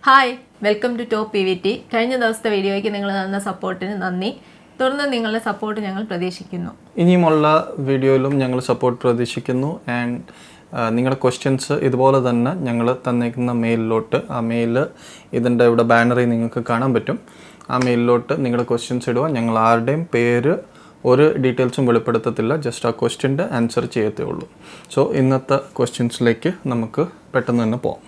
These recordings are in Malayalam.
Hi welcome to top PVT. കഴിഞ്ഞ ദിവസത്തെ വീഡിയോയ്ക്ക് നിങ്ങൾ തന്ന സപ്പോർട്ടിന് നന്ദി. തുടർന്ന് നിങ്ങളുടെ സപ്പോർട്ട് ഞങ്ങൾ പ്രതീക്ഷിക്കുന്നു. ഇനിയുമുള്ള വീഡിയോയിലും ഞങ്ങൾ സപ്പോർട്ട് പ്രതീക്ഷിക്കുന്നു. ആൻഡ് നിങ്ങളുടെ ക്വസ്റ്റ്യൻസ് ഇതുപോലെ തന്നെ ഞങ്ങൾ തന്നേക്കുന്ന മെയിലിലോട്ട്, ആ മെയിൽ ഇതിൻ്റെ ഇവിടെ ബാനറിൽ നിങ്ങൾക്ക് കാണാൻ പറ്റും. ആ മെയിലിലോട്ട് നിങ്ങളുടെ ക്വസ്റ്റ്യൻസ് ഇടുക. ഞങ്ങൾ ആരുടെയും പേര് ഒരു ഡീറ്റെയിൽസും വെളിപ്പെടുത്തത്തില്ല, ജസ്റ്റ് ആ ക്വസ്റ്റ്യൻ്റെ ആൻസർ ചെയ്യത്തേ ഉള്ളൂ. സോ ഇന്നത്തെ ക്വസ്റ്റ്യൻസിലേക്ക് നമുക്ക് പെട്ടെന്ന് തന്നെ പോകാം.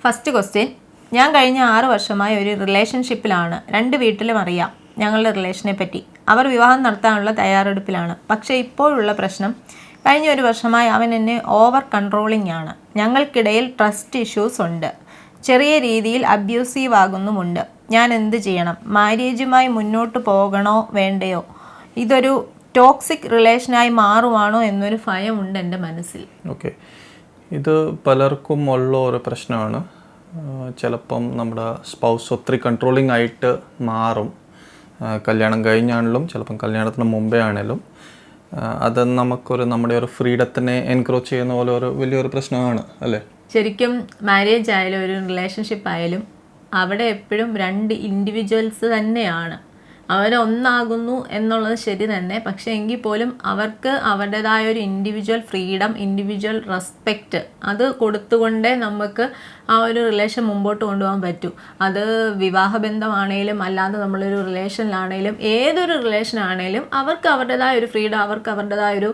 ഫസ്റ്റ് ക്വസ്റ്റ്യൻ, ഞാൻ കഴിഞ്ഞ 6 വർഷമായി ഒരു റിലേഷൻഷിപ്പിലാണ്. 2 വീട്ടിലും അറിയാം ഞങ്ങളുടെ റിലേഷനെ പറ്റി. അവർ വിവാഹം നടത്താനുള്ള തയ്യാറെടുപ്പിലാണ്. പക്ഷേ ഇപ്പോഴുള്ള പ്രശ്നം, കഴിഞ്ഞ 1 വർഷമായി അവൻ എന്നെ ഓവർ കൺട്രോളിംഗ് ആണ്. ഞങ്ങൾക്കിടയിൽ ട്രസ്റ്റ് ഇഷ്യൂസ് ഉണ്ട്. ചെറിയ രീതിയിൽ അബ്യൂസീവ് ആകുന്നുമുണ്ട്. ഞാൻ എന്ത് ചെയ്യണം? മാര്യേജുമായി മുന്നോട്ട് പോകണോ വേണ്ടയോ? ഇതൊരു ടോക്സിക് റിലേഷനായി മാറുവാണോ എന്നൊരു ഭയമുണ്ട് എൻ്റെ മനസ്സിൽ. ഓക്കെ, ഇത് പലർക്കും ഉള്ള ഒരു പ്രശ്നമാണ്. ചിലപ്പം നമ്മുടെ സ്പൗസ് ഒത്തിരി കൺട്രോളിങ് ആയിട്ട് മാറും. കല്യാണം കഴിഞ്ഞാണെങ്കിലും ചിലപ്പം കല്യാണത്തിന് മുമ്പേ ആണെങ്കിലും അത് നമ്മുടെ ഒരു ഫ്രീഡത്തിനെ എൻക്രോച്ച് ചെയ്യുന്ന പോലെ ഒരു വലിയൊരു പ്രശ്നമാണ് അല്ലേ? ശരിക്കും മാരേജ് ആയാലും ഒരു റിലേഷൻഷിപ്പ് ആയാലും അവിടെ എപ്പോഴും 2 ഇൻഡിവിജ്വൽസ് തന്നെയാണ്. അവരൊന്നാകുന്നു എന്നുള്ളത് ശരി തന്നെ. പക്ഷേ എങ്കിൽ പോലും അവർക്ക് അവരുടേതായ ഒരു ഇൻഡിവിജ്വൽ ഫ്രീഡം, ഇൻഡിവിജ്വൽ റെസ്പെക്റ്റ് അത് കൊടുത്തുകൊണ്ടേ നമുക്ക് ആ ഒരു റിലേഷൻ മുമ്പോട്ട് കൊണ്ടുപോകാൻ പറ്റൂ. അത് വിവാഹബന്ധമാണേലും അല്ലാതെ നമ്മളൊരു റിലേഷനിലാണേലും ഏതൊരു റിലേഷനാണേലും അവർക്ക് അവരുടേതായ ഒരു ഫ്രീഡം, അവർക്ക് അവരുടേതായ ഒരു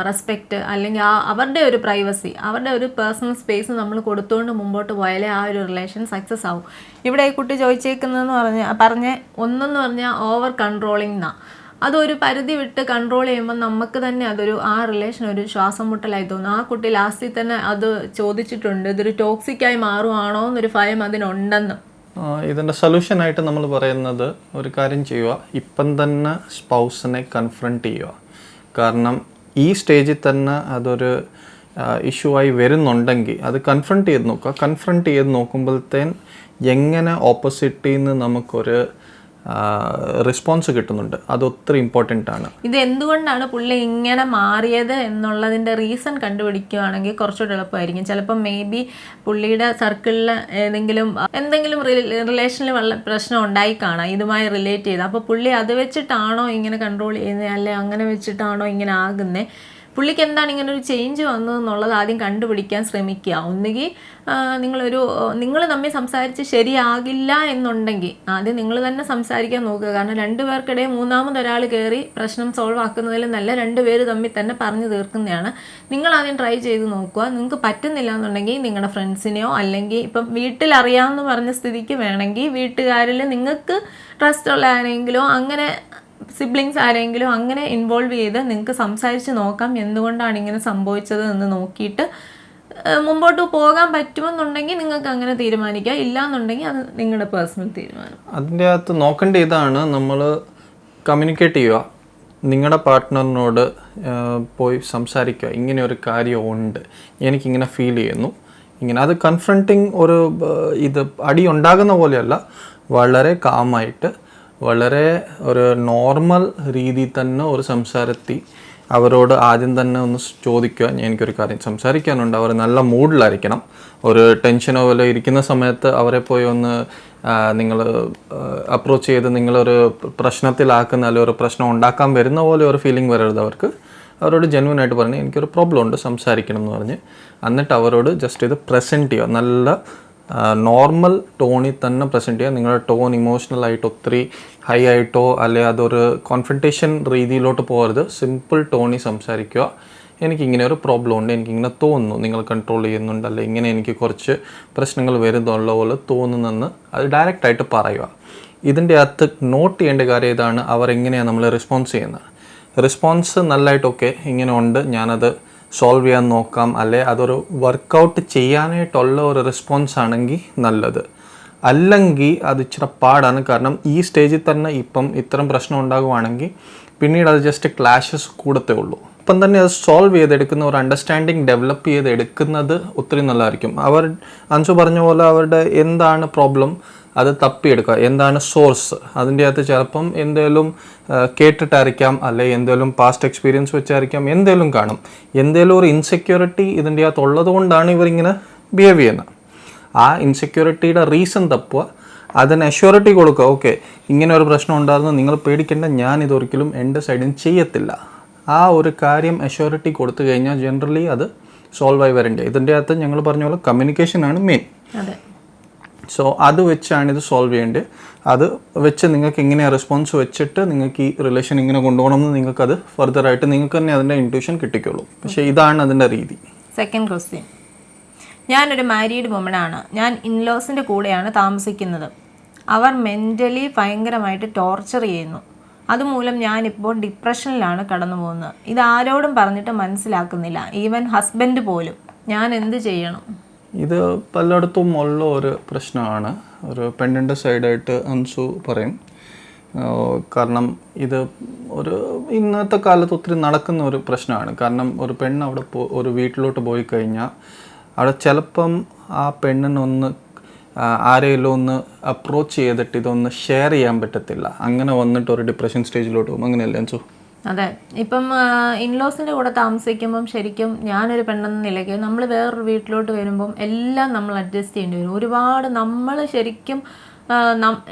റെസ്പെക്റ്റ്, അല്ലെങ്കിൽ അവരുടെ ഒരു പ്രൈവസി, അവരുടെ ഒരു പേഴ്സണൽ സ്പേസ് നമ്മൾ കൊടുത്തുകൊണ്ട് മുമ്പോട്ട് പോയാലേ ആ ഒരു റിലേഷൻ സക്സസ് ആവും. ഇവിടെ ഈ കുട്ടി ചോദിച്ചേക്കുന്നതെന്ന് പറഞ്ഞാൽ ഓവർ കൺട്രോളിംഗ് എന്നാണ്. അതൊരു പരിധി വിട്ട് കൺട്രോൾ ചെയ്യുമ്പോൾ നമുക്ക് തന്നെ ആ റിലേഷൻ ഒരു ശ്വാസം മുട്ടലായി തോന്നും. ആ കുട്ടി ലാസ്റ്റിൽ തന്നെ അത് ചോദിച്ചിട്ടുണ്ട്, ഇതൊരു ടോക്സിക്കായി മാറുവാണോ എന്നൊരു ഭയം അതിനുണ്ടെന്ന്. ഇതിൻ്റെ സൊല്യൂഷനായിട്ട് നമ്മൾ പറയുന്നത്, ഒരു കാര്യം ചെയ്യുക, ഇപ്പം തന്നെ സ്പൗസിനെ കൺഫ്രണ്ട് ചെയ്യുക. കാരണം ഈ സ്റ്റേജിൽ തന്നെ അതൊരു ഇഷ്യൂ ആയി വരുന്നുണ്ടെങ്കിൽ അത് കൺഫ്രണ്ട് ചെയ്ത് നോക്കുക. കൺഫ്രണ്ട് ചെയ്ത് നോക്കുമ്പോഴത്തേൻ എങ്ങനെ ഓപ്പോസിറ്റിൽ നിന്ന് നമുക്കൊരു റെസ്പോൺസ് കിട്ടുന്നുണ്ട്, അത് ഒത്തിരി ഇമ്പോർട്ടൻ്റ് ആണ്. ഇത് എന്തുകൊണ്ടാണ് പുള്ളി ഇങ്ങനെ മാറിയത് എന്നുള്ളതിൻ്റെ റീസൺ കണ്ടുപിടിക്കുകയാണെങ്കിൽ കുറച്ചുകൂടെ എളുപ്പമായിരിക്കും. ചിലപ്പോൾ മേ ബി പുള്ളിയുടെ സർക്കിളിൽ എന്തെങ്കിലും റിലേഷനിൽ പ്രശ്നം ഉണ്ടായി കാണാം ഇതുമായി റിലേറ്റ് ചെയ്ത്. അപ്പോൾ പുള്ളി അത് വെച്ചിട്ടാണോ ഇങ്ങനെ കൺട്രോൾ ചെയ്യുന്നത്, അല്ലെ അങ്ങനെ വെച്ചിട്ടാണോ ഇങ്ങനെ ആകുന്നത്, പുള്ളിക്ക് എന്താണ് ഇങ്ങനെ ഒരു ചേഞ്ച് വന്നതെന്നുള്ളത് ആദ്യം കണ്ടുപിടിക്കാൻ ശ്രമിക്കുക. ഒന്നുകിൽ നിങ്ങൾ തമ്മിൽ സംസാരിച്ച് ശരിയാകില്ല എന്നുണ്ടെങ്കിൽ ആദ്യം നിങ്ങൾ തന്നെ സംസാരിക്കാൻ നോക്കുക. കാരണം 2 പേർക്കിടയിൽ മൂന്നാമതൊരാൾ കയറി പ്രശ്നം സോൾവ് ആക്കുന്നതിൽ നല്ല 2 പേര് തമ്മിൽ തന്നെ പറഞ്ഞു തീർക്കുന്നതാണ്. നിങ്ങൾ ആദ്യം ട്രൈ ചെയ്ത് നോക്കുക. നിങ്ങൾക്ക് പറ്റുന്നില്ല എന്നുണ്ടെങ്കിൽ നിങ്ങളുടെ ഫ്രണ്ട്സിനെയോ, അല്ലെങ്കിൽ ഇപ്പം വീട്ടിലറിയാമെന്ന് പറഞ്ഞ സ്ഥിതിക്ക് വേണമെങ്കിൽ വീട്ടുകാരിൽ നിങ്ങൾക്ക് ട്രസ്റ്റ് ഉള്ള ആരെങ്കിലോ, അങ്ങനെ സിബ്ലിങ്സ് ആരെങ്കിലും അങ്ങനെ ഇൻവോൾവ് ചെയ്ത് നിങ്ങൾക്ക് സംസാരിച്ച് നോക്കാം എന്തുകൊണ്ടാണ് ഇങ്ങനെ സംഭവിച്ചത് എന്ന് നോക്കിയിട്ട് മുമ്പോട്ട് പോകാൻ പറ്റുമെന്നുണ്ടെങ്കിൽ നിങ്ങൾക്ക് അങ്ങനെ തീരുമാനിക്കാം. ഇല്ലാന്നുണ്ടെങ്കിൽ അത് നിങ്ങളുടെ പേഴ്സണൽ തീരുമാനം. അതിൻ്റെ അകത്ത് നോക്കേണ്ട ഇതാണ്, നമ്മൾ കമ്മ്യൂണിക്കേറ്റ് ചെയ്യുക. നിങ്ങളുടെ പാർട്ട്ണറിനോട് പോയി സംസാരിക്കുക, ഇങ്ങനെ ഒരു കാര്യമുണ്ട്, എനിക്കിങ്ങനെ ഫീൽ ചെയ്യുന്നു, ഇങ്ങനെ. അത് കൺഫ്രണ്ടിങ് ഇത് അടി ഉണ്ടാകുന്ന പോലെയല്ല, വളരെ കാമായിട്ട് വളരെ ഒരു നോർമൽ രീതിയിൽ തന്നെ ഒരു സംസാരത്തിൽ അവരോട് ആദ്യം തന്നെ ഒന്ന് ചോദിക്കുക, എനിക്കൊരു കാര്യം സംസാരിക്കാനുണ്ട്. അവർ നല്ല മൂഡിലായിരിക്കണം. ഒരു ടെൻഷനോ പോലെ ഇരിക്കുന്ന സമയത്ത് അവരെ പോയി ഒന്ന് നിങ്ങൾ അപ്രോച്ച് ചെയ്ത് നിങ്ങളൊരു പ്രശ്നത്തിലാക്കുന്ന, അല്ലെങ്കിൽ ഒരു പ്രശ്നം ഉണ്ടാക്കാൻ വരുന്ന പോലെ ഒരു ഫീലിംഗ് വരരുത് അവർക്ക്. അവരോട് ജെന്യുവനായിട്ട് പറഞ്ഞ് എനിക്കൊരു പ്രോബ്ലം ഉണ്ട്, സംസാരിക്കണം എന്ന് പറഞ്ഞ്, എന്നിട്ട് അവരോട് ജസ്റ്റ് ഇത് പ്രസൻറ്റ് ചെയ്യുക. നല്ല നോർമൽ ടോണിൽ തന്നെ പ്രസൻറ്റ് ചെയ്യുക. നിങ്ങളുടെ ടോൺ ഇമോഷണലായിട്ട് ഒത്തിരി ഹൈ ആയിട്ടോ അല്ലെങ്കിൽ അതൊരു കോൺഫ്രണ്ടേഷൻ രീതിയിലോട്ട് പോകരുത്. സിമ്പിൾ ടോണിൽ സംസാരിക്കുക. എനിക്കിങ്ങനെ ഒരു പ്രോബ്ലം ഉണ്ട്, എനിക്കിങ്ങനെ തോന്നുന്നു, നിങ്ങൾ കൺട്രോൾ ചെയ്യുന്നുണ്ട്, അല്ലെങ്കിൽ ഇങ്ങനെ എനിക്ക് കുറച്ച് പ്രശ്നങ്ങൾ വരുന്നുള്ള പോലെ തോന്നുന്നെന്ന് അത് ഡയറക്റ്റായിട്ട് പറയുക. ഇതിൻ്റെ അകത്ത് നോട്ട് ചെയ്യേണ്ട കാര്യം ഇതാണ്, അവരെങ്ങനെയാണ് നമ്മൾ റെസ്പോൺസ് ചെയ്യുന്നത്. റെസ്പോൺസ് നല്ലതായിട്ട് ഓക്കെ ഇങ്ങനെ ഉണ്ട്, ഞാനത് സോൾവ് ചെയ്യാൻ നോക്കാം, അല്ലെ അതൊരു വർക്കൗട്ട് ചെയ്യാനായിട്ടുള്ള ഒരു റെസ്പോൺസ് ആണെങ്കിൽ നല്ലത്. അല്ലെങ്കിൽ അത് ഇച്ചിരി പാടാണ്. കാരണം ഈ സ്റ്റേജിൽ തന്നെ ഇപ്പം ഇത്തരം പ്രശ്നം ഉണ്ടാകുവാണെങ്കിൽ പിന്നീട് അത് ജസ്റ്റ് ക്ലാഷസ് കൂടത്തേ ഉള്ളൂ. ഇപ്പം തന്നെ അത് സോൾവ് ചെയ്തെടുക്കുന്ന ഒരു അണ്ടർസ്റ്റാൻഡിങ് ഡെവലപ്പ് ചെയ്തെടുക്കുന്നത് ഒത്തിരി നല്ലതായിരിക്കും. അൻസു പറഞ്ഞ പോലെ അവരുടെ എന്താണ് പ്രോബ്ലം അത് തപ്പിയെടുക്കുക, എന്താണ് സോഴ്സ്. അതിൻ്റെ അകത്ത് ചിലപ്പം എന്തെങ്കിലും കേട്ടിട്ടായിരിക്കാം, അല്ലെങ്കിൽ എന്തെങ്കിലും പാസ്റ്റ് എക്സ്പീരിയൻസ് വെച്ചായിരിക്കാം, എന്തെങ്കിലും കാണും. എന്തെങ്കിലും ഒരു ഇൻസെക്യൂരിറ്റി ഇതിൻ്റെ അകത്ത് ഉള്ളത് കൊണ്ടാണ് ഇവരിങ്ങനെ ബിഹേവ് ചെയ്യുന്നത്. ആ ഇൻസെക്യൂരിറ്റിയുടെ റീസൺ തപ്പുക, അതിന് അഷ്യൂരിറ്റി കൊടുക്കുക. ഓക്കെ, ഇങ്ങനെ ഒരു പ്രശ്നം ഉണ്ടായിരുന്നു, നിങ്ങൾ പേടിക്കേണ്ട, ഞാൻ ഇതൊരിക്കലും എൻ്റെ സൈഡിൽ നിന്ന് ചെയ്യത്തില്ല. ആ ഒരു കാര്യം അഷ്യൂരിറ്റി കൊടുത്തു കഴിഞ്ഞാൽ ജനറലി അത് സോൾവ് ആയി വരണ്ടേ. ഇതിൻ്റെ അകത്ത് ഞങ്ങൾ പറഞ്ഞ പോലെ കമ്മ്യൂണിക്കേഷനാണ് മെയിൻ. സോ അത് വെച്ചാണ് ഇത് സോൾവ് ചെയ്യേണ്ടത്. അത് വെച്ച് നിങ്ങൾക്ക് എങ്ങനെയാണ് റെസ്പോൺസ് വെച്ചിട്ട് നിങ്ങൾക്ക് ഈ റിലേഷൻ ഇങ്ങനെ കൊണ്ടുപോകണമെന്ന് നിങ്ങൾക്കത് ഫർദറായിട്ട് നിങ്ങൾക്ക് തന്നെ അതിൻ്റെ ഇൻട്യൂഷൻ കിട്ടിക്കോളൂ. പക്ഷേ ഇതാണ് അതിൻ്റെ രീതി. സെക്കൻഡ് ക്വസ്റ്റ്യൻ, ഞാനൊരു മാരീഡ് വുമണാണ്. ഞാൻ ഇൻലോസിൻ്റെ കൂടെയാണ് താമസിക്കുന്നത്. അവർ മെൻ്റലി ഭയങ്കരമായിട്ട് ടോർച്ചർ ചെയ്യുന്നു. അതുമൂലം ഞാനിപ്പോൾ ഡിപ്രഷനിലാണ് കടന്നു പോകുന്നത്. ഇതാരോടും പറഞ്ഞിട്ട് മനസ്സിലാക്കുന്നില്ല, ഈവൻ ഹസ്ബൻഡ് പോലും. ഞാൻ എന്ത് ചെയ്യണം? ഇത് പലയിടത്തും ഉള്ള ഒരു പ്രശ്നമാണ്. ഒരു പെണ്ണിൻ്റെ സൈഡായിട്ട് അൻസു പറയും. കാരണം ഇത് ഒരു ഇന്നത്തെ കാലത്ത് ഒത്തിരി നടക്കുന്ന ഒരു പ്രശ്നമാണ്. കാരണം ഒരു പെണ്ണ് അവിടെ ഒരു വീട്ടിലോട്ട് പോയി കഴിഞ്ഞാൽ അവിടെ ചിലപ്പം ആ പെണ്ണിനൊന്ന് ആരെങ്കിലും ഒന്ന് അപ്രോച്ച് ചെയ്തിട്ട് ഇതൊന്ന് ഷെയർ ചെയ്യാൻ പറ്റത്തില്ല. അങ്ങനെ വന്നിട്ട് ഒരു ഡിപ്രഷൻ സ്റ്റേജിലോട്ട് പോകും. അങ്ങനെയല്ലേ അൻസു? അതെ, ഇപ്പം ഇൻലോസിൻ്റെ കൂടെ താമസിക്കുമ്പം ശരിക്കും ഞാനൊരു പെണ്ണെന്ന നിലയ്ക്ക് നമ്മൾ വേറൊരു വീട്ടിലോട്ട് വരുമ്പം എല്ലാം നമ്മൾ അഡ്ജസ്റ്റ് ചെയ്യേണ്ടി വരും. ഒരുപാട് നമ്മൾ ശരിക്കും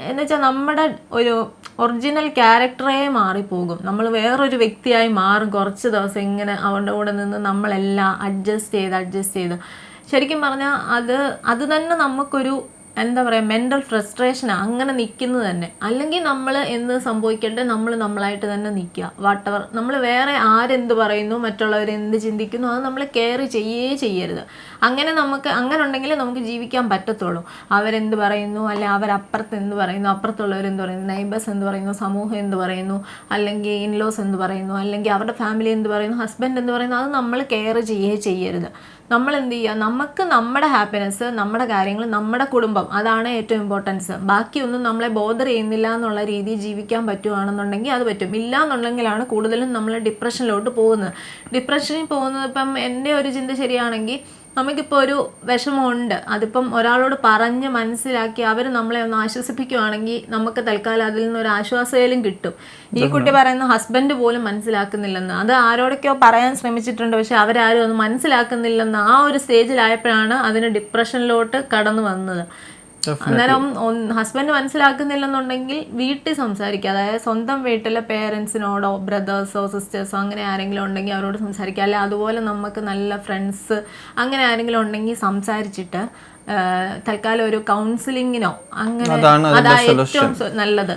എന്നുവെച്ചാൽ നമ്മുടെ ഒരു ഒറിജിനൽ ക്യാരക്ടറേ മാറിപ്പോകും. നമ്മൾ വേറൊരു വ്യക്തിയായി മാറും. കുറച്ച് ദിവസം ഇങ്ങനെ അവരുടെ കൂടെ നിന്ന് നമ്മളെല്ലാം അഡ്ജസ്റ്റ് ചെയ്ത് ശരിക്കും പറഞ്ഞാൽ അത് തന്നെ നമുക്കൊരു എന്താ പറയുക, മെൻ്റൽ ഫ്രസ്ട്രേഷനാണ് അങ്ങനെ നിൽക്കുന്നത് തന്നെ. അല്ലെങ്കിൽ നമ്മൾ എന്ത് സംഭവിക്കട്ടെ, നമ്മൾ നമ്മളായിട്ട് തന്നെ നിൽക്കുക. വാട്ടെവർ, നമ്മൾ വേറെ ആരെന്ത് പറയുന്നു, മറ്റുള്ളവരെന്ത് ചിന്തിക്കുന്നു, അത് നമ്മൾ കെയർ ചെയ്യരുത്. അങ്ങനെ ഉണ്ടെങ്കിൽ നമുക്ക് ജീവിക്കാൻ പറ്റത്തുള്ളൂ. അവരെന്ത് പറയുന്നു, അല്ലെ അവരപ്പുറത്ത് എന്ത് പറയുന്നു, അപ്പുറത്തുള്ളവരെന്ത് പറയുന്നു, നൈബേഴ്സ് എന്ത് പറയുന്നു, സമൂഹം എന്ത് പറയുന്നു, അല്ലെങ്കിൽ ഇൻലോസ് എന്ത് പറയുന്നു, അല്ലെങ്കിൽ അവരുടെ ഫാമിലി എന്ത് പറയുന്നു, ഹസ്ബൻഡ് എന്ത് പറയുന്നു, അത് നമ്മൾ കെയർ ചെയ്യരുത്. നമ്മൾ എന്ത് ചെയ്യുക, നമുക്ക് നമ്മുടെ ഹാപ്പിനെസ്, നമ്മുടെ കാര്യങ്ങൾ, നമ്മുടെ കുടുംബം, അതാണ് ഏറ്റവും ഇമ്പോർട്ടൻസ്. ബാക്കിയൊന്നും നമ്മളെ ബോദർ ചെയ്യുന്നില്ല എന്നുള്ള രീതിയിൽ ജീവിക്കാൻ പറ്റുകയാണെന്നുണ്ടെങ്കിൽ അത് പറ്റും. ഇല്ല എന്നുണ്ടെങ്കിലാണ് കൂടുതലും നമ്മൾ ഡിപ്രഷനിലോട്ട് പോകുന്നത്. ഡിപ്രഷനിൽ പോകുന്നത് ഇപ്പം എൻ്റെ ഒരു ചിന്ത ശരിയാണെങ്കിൽ, നമുക്കിപ്പോൾ ഒരു വിഷമമുണ്ട്, അതിപ്പം ഒരാളോട് പറഞ്ഞ് മനസ്സിലാക്കി അവർ നമ്മളെ ഒന്ന് ആശ്വസിപ്പിക്കുകയാണെങ്കിൽ നമുക്ക് തൽക്കാലം അതിൽ നിന്നൊരു ആശ്വാസയിലും കിട്ടും. ഈ കുട്ടി പറയുന്ന ഹസ്ബൻഡ് പോലും മനസ്സിലാക്കുന്നില്ലെന്ന്, അത് ആരോടൊക്കെയോ പറയാൻ ശ്രമിച്ചിട്ടുണ്ട്, പക്ഷെ അവരാരും അത് മനസ്സിലാക്കുന്നില്ലെന്ന് ആ ഒരു സ്റ്റേജിലായപ്പോഴാണ് അതിന് ഡിപ്രഷനിലോട്ട് കടന്നു വന്നത്. അന്നേരം ഹസ്ബൻഡ് മനസ്സിലാക്കുന്നില്ലെന്നുണ്ടെങ്കിൽ വീട്ടിൽ സംസാരിക്കുക. അതായത് സ്വന്തം വീട്ടിലെ പേരൻസിനോടോ ബ്രദേഴ്സോ സിസ്റ്റേഴ്സോ അങ്ങനെ ആരെങ്കിലും ഉണ്ടെങ്കിൽ അവരോട് സംസാരിക്കുക. അല്ലെ അതുപോലെ നമുക്ക് നല്ല ഫ്രണ്ട്സ് അങ്ങനെ ആരെങ്കിലും ഉണ്ടെങ്കിൽ സംസാരിച്ചിട്ട് തൽക്കാലം ഒരു കൗൺസിലിങ്ങിനോ അങ്ങനെ, അതാണ് ഏറ്റവും നല്ലത്.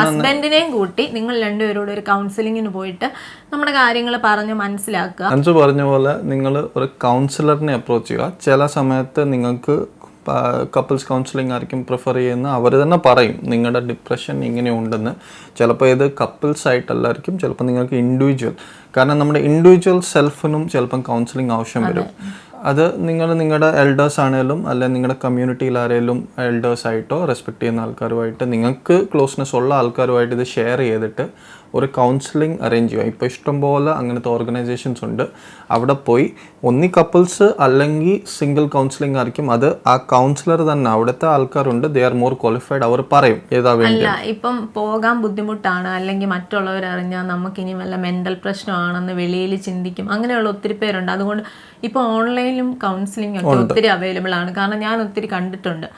ഹസ്ബൻഡിനെയും കൂട്ടി നിങ്ങൾ രണ്ടുപേരോട് ഒരു കൗൺസിലിങ്ങിന് പോയിട്ട് നമ്മുടെ കാര്യങ്ങൾ പറഞ്ഞ് മനസ്സിലാക്കുക. അഞ്ചു പറഞ്ഞ പോലെ നിങ്ങൾ ഒരു കൗൺസിലറിനെ അപ്രോച്ച് ചെയ്യുക. ചില സമയത്ത് നിങ്ങൾക്ക് കപ്പിൾസ് കൗൺസിലിംഗ് ആയിരിക്കും പ്രിഫർ ചെയ്യുന്നത്. അവർ തന്നെ പറയും നിങ്ങളുടെ ഡിപ്രഷൻ ഇങ്ങനെ ഉണ്ടെന്ന്. ചിലപ്പോൾ ഇത് കപ്പിൾസ് ആയിട്ടല്ലായിരിക്കും, ചിലപ്പോൾ നിങ്ങൾക്ക് ഇൻഡിവിജ്വൽ. കാരണം നമ്മുടെ ഇൻഡിവിജ്വൽ സെൽഫിനും ചിലപ്പം കൗൺസിലിംഗ് ആവശ്യം വരും. അത് നിങ്ങളുടെ എൽഡേഴ്സ് ആണെങ്കിലും അല്ലെങ്കിൽ നിങ്ങളുടെ കമ്മ്യൂണിറ്റിയിൽ ആരെങ്കിലും എൽഡേഴ്സ് ആയിട്ടോ റെസ്പെക്ട് ചെയ്യുന്ന ആൾക്കാരുമായിട്ട് നിങ്ങൾക്ക് ക്ലോസ്നെസ് ഉള്ള ആൾക്കാരുമായിട്ട് ഇത് ഷെയർ ചെയ്തിട്ട് ഒരു കൗൺസിലിംഗ് അറേഞ്ച് ചെയ്യുക. ഇപ്പോൾ ഇഷ്ടംപോലെ അങ്ങനത്തെ ഓർഗനൈസേഷൻസ് ഉണ്ട്. അവിടെ പോയി ഒന്നി കപ്പിൾസ് അല്ലെങ്കിൽ സിംഗിൾ കൗൺസിലിംഗ് ആയിരിക്കും. അത് ആ കൗൺസിലർ തന്നെ, അവിടുത്തെ ആൾക്കാരുണ്ട്, ദേ ആർ മോർ ക്വാളിഫൈഡ്. അവർ പറയും ഏതാ വേണ്ടി. ഇപ്പം പോകാൻ ബുദ്ധിമുട്ടാണ്, അല്ലെങ്കിൽ മറ്റുള്ളവർ അറിഞ്ഞാൽ നമുക്കിനി വല്ല മെൻ്റൽ പ്രശ്നമാണെന്ന് വെളിയിൽ ചിന്തിക്കും. അങ്ങനെയുള്ള ഒത്തിരി പേരുണ്ട്. അതുകൊണ്ട് ഇപ്പോൾ ഓൺലൈനിലും കൗൺസിലിംഗ് ഒക്കെ ഒത്തിരി അവൈലബിൾ ആണ്. കാരണം ഞാൻ ഒത്തിരി കണ്ടിട്ടുണ്ട്.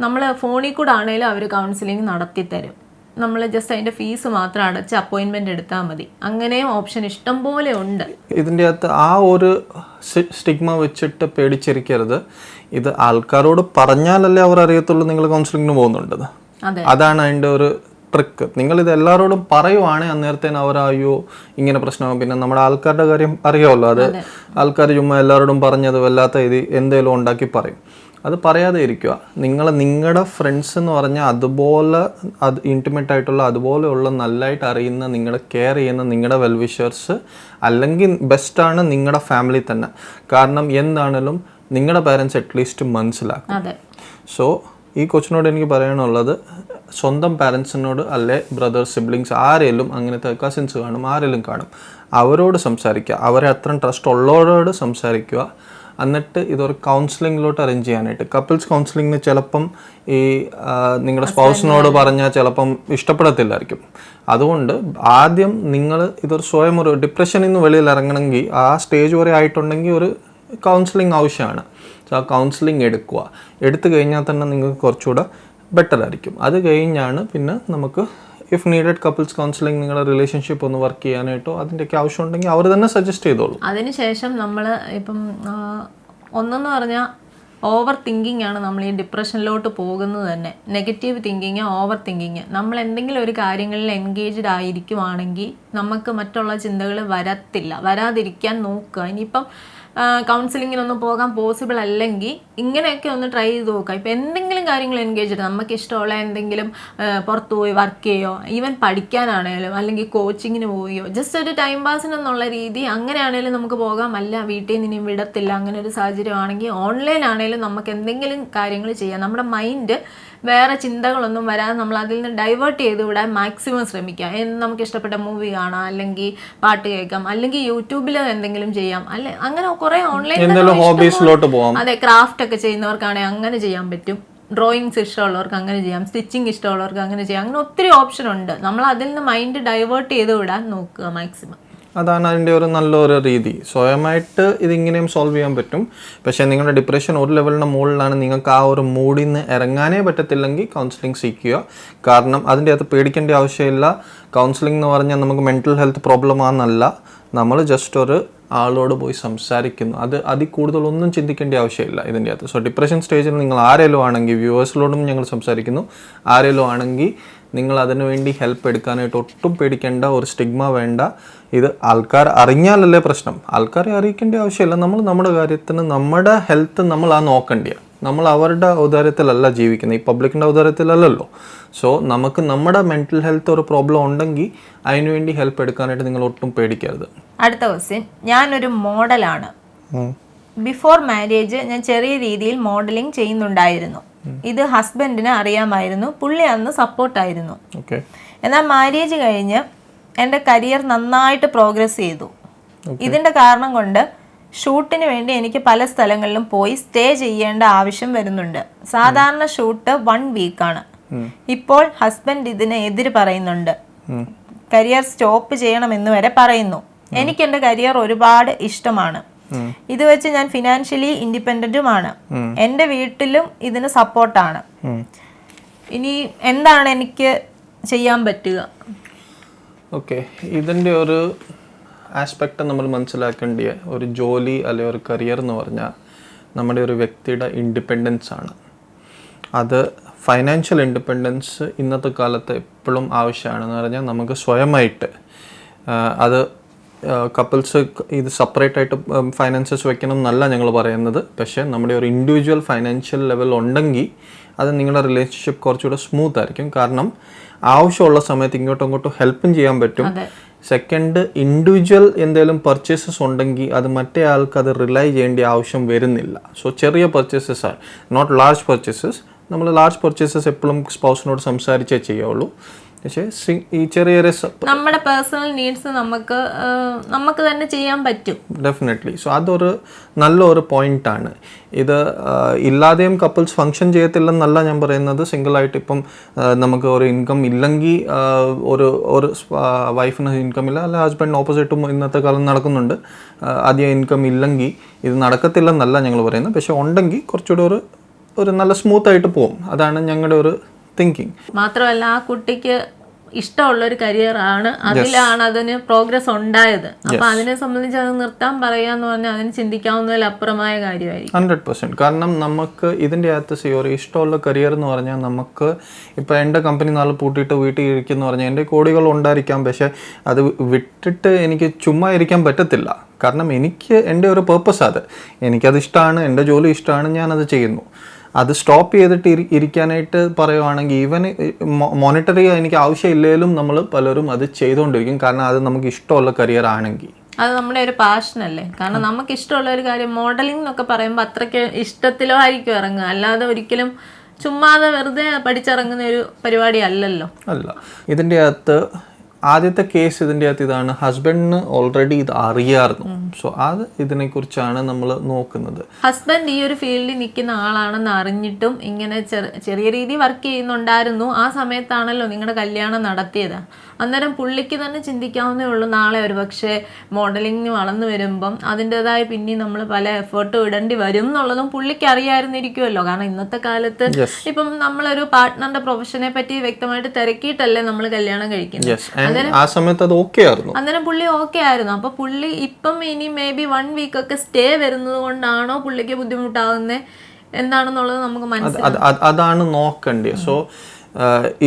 നമ്മൾ ഫോണിൽ കൂടെ ആണെങ്കിലും അവർ കൗൺസിലിംഗ് നടത്തി തരും. നമ്മൾ ജസ്റ്റ് അതിൻ്റെ ഫീസ് മാത്രം അടച്ച് അപ്പോയിൻമെൻ്റ് എടുത്താൽ മതി. അങ്ങനെയും ഓപ്ഷൻ ഇഷ്ടം പോലെ ഉണ്ട്. ഇതിൻ്റെ അകത്ത് ആ ഒരു സ്റ്റിഗ്മ വെച്ചിട്ട് പേടിച്ചിരിക്കരുത്. ഇത് ആൾക്കാരോട് പറഞ്ഞാലല്ലേ അവർ അറിയത്തുള്ളൂ നിങ്ങൾ കൗൺസിലിങ്ങിന് പോകുന്നുണ്ടത്. അതാണ് അതിൻ്റെ ഒരു ട്രിക്ക്. നിങ്ങളിത് എല്ലാവരോടും പറയുവാണെങ്കിൽ അന്നേരത്തേന് അവരായോ ഇങ്ങനെ പ്രശ്നമാകും. പിന്നെ നമ്മുടെ ആൾക്കാരുടെ കാര്യം അറിയാമല്ലോ, അത് ആൾക്കാർ ചുമ്മാ എല്ലാവരോടും പറഞ്ഞത് വല്ലാത്ത ഇത് എന്തെങ്കിലും ഉണ്ടാക്കി പറയും. അത് പറയാതെ ഇരിക്കുക. നിങ്ങളുടെ ഫ്രണ്ട്സ് എന്ന് പറഞ്ഞാൽ അതുപോലെ അത് ഇൻറ്റിമേറ്റ് ആയിട്ടുള്ള അതുപോലെയുള്ള നല്ലതായിട്ട് അറിയുന്ന നിങ്ങളെ കെയർ ചെയ്യുന്ന നിങ്ങളുടെ വെൽവിഷേഴ്സ് അല്ലെങ്കിൽ ബെസ്റ്റാണ് നിങ്ങളുടെ ഫാമിലി തന്നെ. കാരണം എന്താണേലും നിങ്ങളുടെ പാരൻസ് അറ്റ്ലീസ്റ്റ് മനസ്സിലാക്കും. സോ ഈ കൊച്ചിനോട് എനിക്ക് പറയാനുള്ളത്, സ്വന്തം പാരൻസിനോട് അല്ലെ ബ്രദേഴ്സ് സിബ്ലിങ്സ് ആരെങ്കിലും, അങ്ങനത്തെ കസിൻസ് കാണും, ആരെങ്കിലും കാണും, അവരോട് സംസാരിക്കുക. അവരെ അത്രയും ട്രസ്റ്റ് ഉള്ളവരോട് സംസാരിക്കുക. എന്നിട്ട് ഇതൊരു കൗൺസിലിങ്ങിലോട്ട് അറേഞ്ച് ചെയ്യാനായിട്ട്. കപ്പിൾസ് കൗൺസിലിങ്ങിന് ചിലപ്പം ഈ നിങ്ങളുടെ സ്പൗസിനോട് പറഞ്ഞാൽ ചിലപ്പം ഇഷ്ടപ്പെടത്തില്ലായിരിക്കും. അതുകൊണ്ട് ആദ്യം നിങ്ങൾ ഇതൊരു സ്വയം ഒരു ഡിപ്രഷനിൽ നിന്ന് വെളിയിൽ ഇറങ്ങണമെങ്കിൽ ആ സ്റ്റേജ് വരെ ആയിട്ടുണ്ടെങ്കിൽ ഒരു കൗൺസിലിംഗ് ആവശ്യമാണ്. സോ ആ കൗൺസിലിംഗ് എടുത്തു കഴിഞ്ഞാൽ തന്നെ നിങ്ങൾക്ക് കുറച്ചുകൂടെ ബെറ്റർ ആയിരിക്കും. അത് കഴിഞ്ഞാണ് പിന്നെ നമുക്ക് ഇഫ് നീഡഡ് കപ്പിൾസ് കൗൺസിലിംഗ് നിങ്ങളുടെ റിലേഷൻഷിപ്പ് ഒന്ന് വർക്ക് ചെയ്യാനായിട്ടോ അതിൻ്റെയൊക്കെ ആവശ്യമുണ്ടെങ്കിൽ അവർ തന്നെ സജസ്റ്റ് ചെയ്തോളൂ. അതിനുശേഷം നമ്മൾ ഇപ്പം ഒന്നെന്ന് പറഞ്ഞാൽ ഓവർ തിങ്കിങ് ആണ് നമ്മൾ ഈ ഡിപ്രഷനിലോട്ട് പോകുന്നത് തന്നെ. Negative thinking, over thinking. നമ്മൾ എന്തെങ്കിലും ഒരു കാര്യങ്ങളിൽ എൻഗേജ്ഡ് ആയിരിക്കുവാണെങ്കിൽ നമുക്ക് മറ്റുള്ള ചിന്തകൾ വരാതിരിക്കാൻ നോക്കുക. ഇനിയിപ്പം കൗൺസിലിങ്ങിനൊന്നും പോകാൻ പോസിബിൾ അല്ലെങ്കിൽ ഇങ്ങനെയൊക്കെ ഒന്ന് ട്രൈ ചെയ്ത് നോക്കുക. ഇപ്പം എന്തെങ്കിലും കാര്യങ്ങൾ എൻഗേജ്ഡ്, നമുക്ക് ഇഷ്ടമുള്ള എന്തെങ്കിലും പുറത്ത് പോയി വർക്ക് ചെയ്യോ, ഈവൻ പഠിക്കാനാണേലും അല്ലെങ്കിൽ കോച്ചിങ്ങിന് പോവുകയോ, ജസ്റ്റ് ഒരു ടൈം പാസിനെന്നുള്ള രീതി അങ്ങനെയാണേലും നമുക്ക് പോകാം. അല്ല വീട്ടിൽ നിന്ന് ഇനി വിടത്തില്ല, അങ്ങനെ ഒരു സാഹചര്യം ആണെങ്കിൽ ഓൺലൈൻ ആണേലും നമുക്ക് എന്തെങ്കിലും കാര്യങ്ങൾ ചെയ്യാം. നമ്മുടെ മൈൻഡ് വേറെ ചിന്തകളൊന്നും വരാതെ നമ്മൾ അതിൽ നിന്ന് ഡൈവേർട്ട് ചെയ്ത് വിടാൻ മാക്സിമം ശ്രമിക്കാം. നമുക്ക് ഇഷ്ടപ്പെട്ട മൂവി കാണാം, അല്ലെങ്കിൽ പാട്ട് കേൾക്കാം, അല്ലെങ്കിൽ യൂട്യൂബിൽ എന്തെങ്കിലും ചെയ്യാം, അല്ലെ അങ്ങനെ കുറെ ഓൺലൈൻ ഹോബീസിലോട്ട് പോകാം. അതെ, ക്രാഫ്റ്റ് ഒക്കെ ചെയ്യുന്നവർക്കാണെങ്കിൽ അങ്ങനെ ചെയ്യാൻ പറ്റും. ഡ്രോയിങ്സ് ഇഷ്ടമുള്ളവർക്ക് അങ്ങനെ ചെയ്യാം, സ്റ്റിച്ചിങ് ഇഷ്ടമുള്ളവർക്ക് അങ്ങനെ ചെയ്യാം. അങ്ങനെ ഒത്തിരി ഓപ്ഷൻ ഉണ്ട്. നമ്മൾ അതിൽ നിന്ന് മൈൻഡ് ഡൈവേർട്ട് ചെയ്ത് വിടാൻ നോക്കുക മാക്സിമം. അതാണ് അതിൻ്റെ ഒരു നല്ലൊരു രീതി. സ്വയമായിട്ട് ഇതിങ്ങനെയും സോൾവ് ചെയ്യാൻ പറ്റും. പക്ഷേ നിങ്ങളുടെ ഡിപ്രഷൻ ഒരു ലെവലിൻ്റെ മുകളിലാണ്, നിങ്ങൾക്ക് ആ ഒരു മൂഡിൽ നിന്ന് ഇറങ്ങാനേ പറ്റത്തില്ലെങ്കിൽ കൗൺസിലിംഗ് സീക്കുക. കാരണം അതിൻ്റെ അകത്ത് പേടിക്കേണ്ട ആവശ്യമില്ല. കൗൺസിലിംഗ് എന്ന് പറഞ്ഞാൽ നമുക്ക് മെൻ്റൽ ഹെൽത്ത് പ്രോബ്ലം ആണെന്നല്ല, നമ്മൾ ജസ്റ്റ് ഒരു ആളോട് പോയി സംസാരിക്കുന്നു. അതിൽ കൂടുതലൊന്നും ചിന്തിക്കേണ്ട ആവശ്യമില്ല ഇതിൻ്റെ അകത്ത്. സോ ഡിപ്രഷൻ സ്റ്റേജിൽ നിങ്ങൾ ആരെങ്കിലും ആണെങ്കിൽ, വ്യൂവേഴ്സിലോടും ഞങ്ങൾ സംസാരിക്കുന്നു, ആരെങ്കിലും ആണെങ്കിൽ നിങ്ങൾ അതിനു വേണ്ടി ഹെൽപ്പ് എടുക്കാനായിട്ട് ഒട്ടും പേടിക്കേണ്ട, ഒരു സ്റ്റിഗ്മ വേണ്ട. ഇത് ആൾക്കാർ അറിഞ്ഞാലല്ലേ പ്രശ്നം, ആൾക്കാരെ അറിയിക്കേണ്ട ആവശ്യമില്ല. നമ്മൾ നമ്മുടെ കാര്യത്തിന് നമ്മുടെ ഹെൽത്ത് നമ്മൾ നോക്കേണ്ടിയ. നമ്മൾ അവരുടെ ഔദാര്യത്തിലല്ല ജീവിക്കുന്നത്, ഈ പബ്ലിക്കിൻ്റെ ഔദാര്യത്തിലല്ലല്ലോ. സോ നമുക്ക് നമ്മുടെ മെൻ്റൽ ഹെൽത്ത് ഒരു പ്രോബ്ലം ഉണ്ടെങ്കിൽ അതിനുവേണ്ടി ഹെൽപ്പ് എടുക്കാനായിട്ട് നിങ്ങൾ ഒട്ടും പേടിക്കരുത്. അടുത്ത ക്വസ്റ്റ്യൻ, ഞാനൊരു മോഡലാണ്. ബിഫോർ മാരേജ് ഞാൻ ചെറിയ രീതിയിൽ മോഡലിംഗ് ചെയ്യുന്നുണ്ടായിരുന്നു. ഇത് ഹസ്ബൻഡിന് അറിയാമായിരുന്നു, പുള്ളി അന്ന് സപ്പോർട്ടായിരുന്നു. എന്നാൽ മാരേജ് കഴിഞ്ഞ് എൻ്റെ കരിയർ നന്നായിട്ട് പ്രോഗ്രസ് ചെയ്തു. ഇതിൻ്റെ കാരണം കൊണ്ട് ഷൂട്ടിന് വേണ്ടി എനിക്ക് പല സ്ഥലങ്ങളിലും പോയി സ്റ്റേ ചെയ്യേണ്ട ആവശ്യം വരുന്നുണ്ട്. സാധാരണ ഷൂട്ട് 1 വീക്കാണ്. ഇപ്പോൾ ഹസ്ബൻഡ് ഇതിന് എതിര് പറയുന്നുണ്ട്. കരിയർ സ്റ്റോപ്പ് ചെയ്യണമെന്ന് വരെ പറയുന്നു. എനിക്ക് എൻ്റെ കരിയർ ഒരുപാട് ഇഷ്ടമാണ്. ഇത് വെച്ച് ഞാൻ ഫിനാൻഷ്യലി ഇൻഡിപെൻഡന്റുമാണ്. എൻ്റെ വീട്ടിലും ഇതിന് സപ്പോർട്ടാണ്. ഇനി എന്താണ് എനിക്ക് ചെയ്യാൻ പറ്റുക? ഓക്കെ, ഇതിൻ്റെ ഒരു ആസ്പെക്റ്റ് നമ്മൾ മനസ്സിലാക്കേണ്ട ഒരു ജോലി അല്ലെങ്കിൽ ഒരു കരിയർ എന്ന് പറഞ്ഞാൽ നമ്മുടെ ഒരു വ്യക്തിയുടെ ഇൻഡിപെൻഡൻസ് ആണ്. അത് ഫൈനാൻഷ്യൽ ഇൻഡിപെൻഡൻസ് ഇന്നത്തെ കാലത്ത് എപ്പോഴും ആവശ്യമാണെന്ന് പറഞ്ഞാൽ നമുക്ക് സ്വയമായിട്ട് അത് കപ്പിൾസ് ഇത് സെപ്പറേറ്റ് ആയിട്ട് ഫൈനാൻസസ് വെക്കണം എന്നല്ല ഞങ്ങൾ പറയുന്നത്. പക്ഷേ നമ്മുടെ ഒരു ഇൻഡിവിജ്വൽ ഫൈനാൻഷ്യൽ ലെവൽ ഉണ്ടെങ്കിൽ അത് നിങ്ങളുടെ റിലേഷൻഷിപ്പ് കുറച്ചുകൂടെ സ്മൂത്ത് ആയിരിക്കും. കാരണം ആവശ്യമുള്ള സമയത്ത് ഇങ്ങോട്ടും ഇങ്ങോട്ടും ഹെൽപ്പും ചെയ്യാൻ പറ്റും. സെക്കൻഡ്, ഇൻഡിവിജ്വൽ എന്തെങ്കിലും പർച്ചേസസ് ഉണ്ടെങ്കിൽ അത് മറ്റേ ആൾക്ക് അത് റിലൈ ചെയ്യേണ്ട ആവശ്യം വരുന്നില്ല. സോ ചെറിയ പർച്ചേസസ് ആണ്, നോട്ട് ലാർജ് പർച്ചേസസ്. നമ്മൾ ലാർജ് പർച്ചേസസ് എപ്പോഴും സ്പൗസിനോട് സംസാരിച്ചേ ചെയ്യുള്ളൂ. പക്ഷേ ഈ ചെറിയ നമ്മുടെ പേഴ്സണൽ നീഡ്സ് നമുക്ക് തന്നെ ചെയ്യാൻ പറ്റും ഡെഫിനറ്റ്ലി. സോ അതൊരു നല്ലൊരു പോയിന്റാണ്. ഇത് ഇല്ലാതെയും കപ്പിൾസ് ഫങ്ഷൻ ചെയ്യത്തില്ലെന്നല്ല ഞാൻ പറയുന്നത്. സിംഗിളായിട്ട് ഇപ്പം നമുക്ക് ഒരു ഇൻകം ഇല്ലെങ്കിൽ, ഒരു വൈഫിന് ഇൻകം ഇല്ല, അല്ല ഹസ്ബൻഡിന് ഓപ്പോസിറ്റും ഇന്നത്തെ കാലം നടക്കുന്നുണ്ട്, അധികം ഇൻകം ഇല്ലെങ്കിൽ ഇത് നടക്കത്തില്ലെന്നല്ല ഞങ്ങൾ പറയുന്നത്. പക്ഷെ ഉണ്ടെങ്കിൽ കുറച്ചുകൂടെ ഒരു നല്ല സ്മൂത്തായിട്ട് പോകും. അതാണ് ഞങ്ങളുടെ ഒരു തിങ്കിങ്. മാത്രമല്ല ആ കുട്ടിക്ക് ഇഷ്ടമുള്ളൊരു കരിയറാണ്, അതിലാണ് അതിന് പ്രോഗ്രസ് ഉണ്ടായത്. അപ്പൊ അതിനെ സംബന്ധിച്ച് അത് നിർത്താൻ പറയാന്ന് പറഞ്ഞാൽ അതിന് ചിന്തിക്കാവുന്നതിലപ്പുറമായ കാര്യമായിരിക്കും 100%. കാരണം നമുക്ക് ഇതിൻ്റെ അകത്ത് ഒരു ഇഷ്ടമുള്ള കരിയർ എന്ന് പറഞ്ഞാൽ നമുക്ക് ഇപ്പം എൻ്റെ കമ്പനി നാളെ പൂട്ടിയിട്ട് വീട്ടിൽ ഇരിക്കുന്നു പറഞ്ഞാൽ എൻ്റെ കോടികൾ ഉണ്ടായിരിക്കാം. പക്ഷേ അത് വിട്ടിട്ട് എനിക്ക് ചുമ്മാ ഇരിക്കാൻ പറ്റത്തില്ല. കാരണം എനിക്ക് എൻ്റെ ഒരു പേർപ്പസ് അത്, എനിക്കത് ഇഷ്ടമാണ്, എൻ്റെ ജോലി ഇഷ്ടമാണ്, ഞാനത് ചെയ്യുന്നു. അത് സ്റ്റോപ്പ് ചെയ്തിട്ട് ഇരിക്കാനായിട്ട് പറയുവാണെങ്കിൽ ഈവൻ മോണിറ്ററി എനിക്ക് ആവശ്യമില്ലെങ്കിലും നമ്മൾ പലരും അത് ചെയ്തുകൊണ്ടിരിക്കും. കാരണം അത് നമുക്ക് ഇഷ്ടമുള്ള കരിയർ ആണെങ്കിൽ അത് നമ്മുടെ ഒരു പാഷനല്ലേ. കാരണം നമുക്ക് ഇഷ്ടമുള്ള ഒരു കാര്യം, മോഡലിംഗ് എന്നൊക്കെ പറയുമ്പോൾ അത്രയ്ക്ക് ഇഷ്ടത്തിലോ ആയിരിക്കും ഇറങ്ങുക, അല്ലാതെ ഒരിക്കലും ചുമ്മാതെ വെറുതെ പഠിച്ചിറങ്ങുന്ന ഒരു പരിപാടി അല്ലല്ലോ. അല്ല. ഇതിൻ്റെ അകത്ത് ആദ്യത്തെ കേസ് ഇതിൻ്റെ അകത്ത് ഇതാണ്, ഹസ്ബൻഡിന് ഓൾറെഡി ഇത് അറിയാമായിരുന്നു. സോ അത് ഇതിനെക്കുറിച്ചാണ് നമ്മൾ നോക്കുന്നത്. ഹസ്ബൻഡ് ഈ ഒരു ഫീൽഡിൽ നിൽക്കുന്ന ആളാണെന്ന് അറിഞ്ഞിട്ടും ഇങ്ങനെ ചെറിയ രീതിയിൽ വർക്ക് ചെയ്യുന്നുണ്ടായിരുന്നു. ആ സമയത്താണല്ലോ നിങ്ങളുടെ കല്യാണം നടത്തിയത്. അന്നേരം പുള്ളിക്ക് തന്നെ ചിന്തിക്കാവുന്നേ ഉള്ളൂ, നാളെ ഒരു പക്ഷേ മോഡലിംഗ് വളർന്നു വരുമ്പം അതിൻ്റെതായ പിന്നെ നമ്മൾ പല എഫേർട്ടും ഇടേണ്ടി വരും എന്നുള്ളതും പുള്ളിക്ക് അറിയാമായിരുന്നിരിക്കുമല്ലോ. കാരണം ഇന്നത്തെ കാലത്ത് ഇപ്പം നമ്മളൊരു പാർട്ട്ണറിന്റെ പ്രൊഫഷനെ പറ്റി വ്യക്തമായിട്ട് തിരക്കിയിട്ടല്ലേ നമ്മൾ കല്യാണം കഴിക്കുന്നത്. ആ സമയത്ത് അത് ഓക്കെ ആയിരുന്നു. അന്നേരം പുള്ളി ഓക്കെ ആയിരുന്നു. അപ്പൊ പുള്ളി ഇപ്പം ഇനി മേ ബി 1 വീക്ക് ഒക്കെ സ്റ്റേ വരുന്നത് കൊണ്ടാണോ പുള്ളിക്ക് ബുദ്ധിമുട്ടാകുന്നത് എന്താണെന്നുള്ളത് നമുക്ക് മനസ്സിലാവും. അതാണ് നോക്കേണ്ടത്. സോ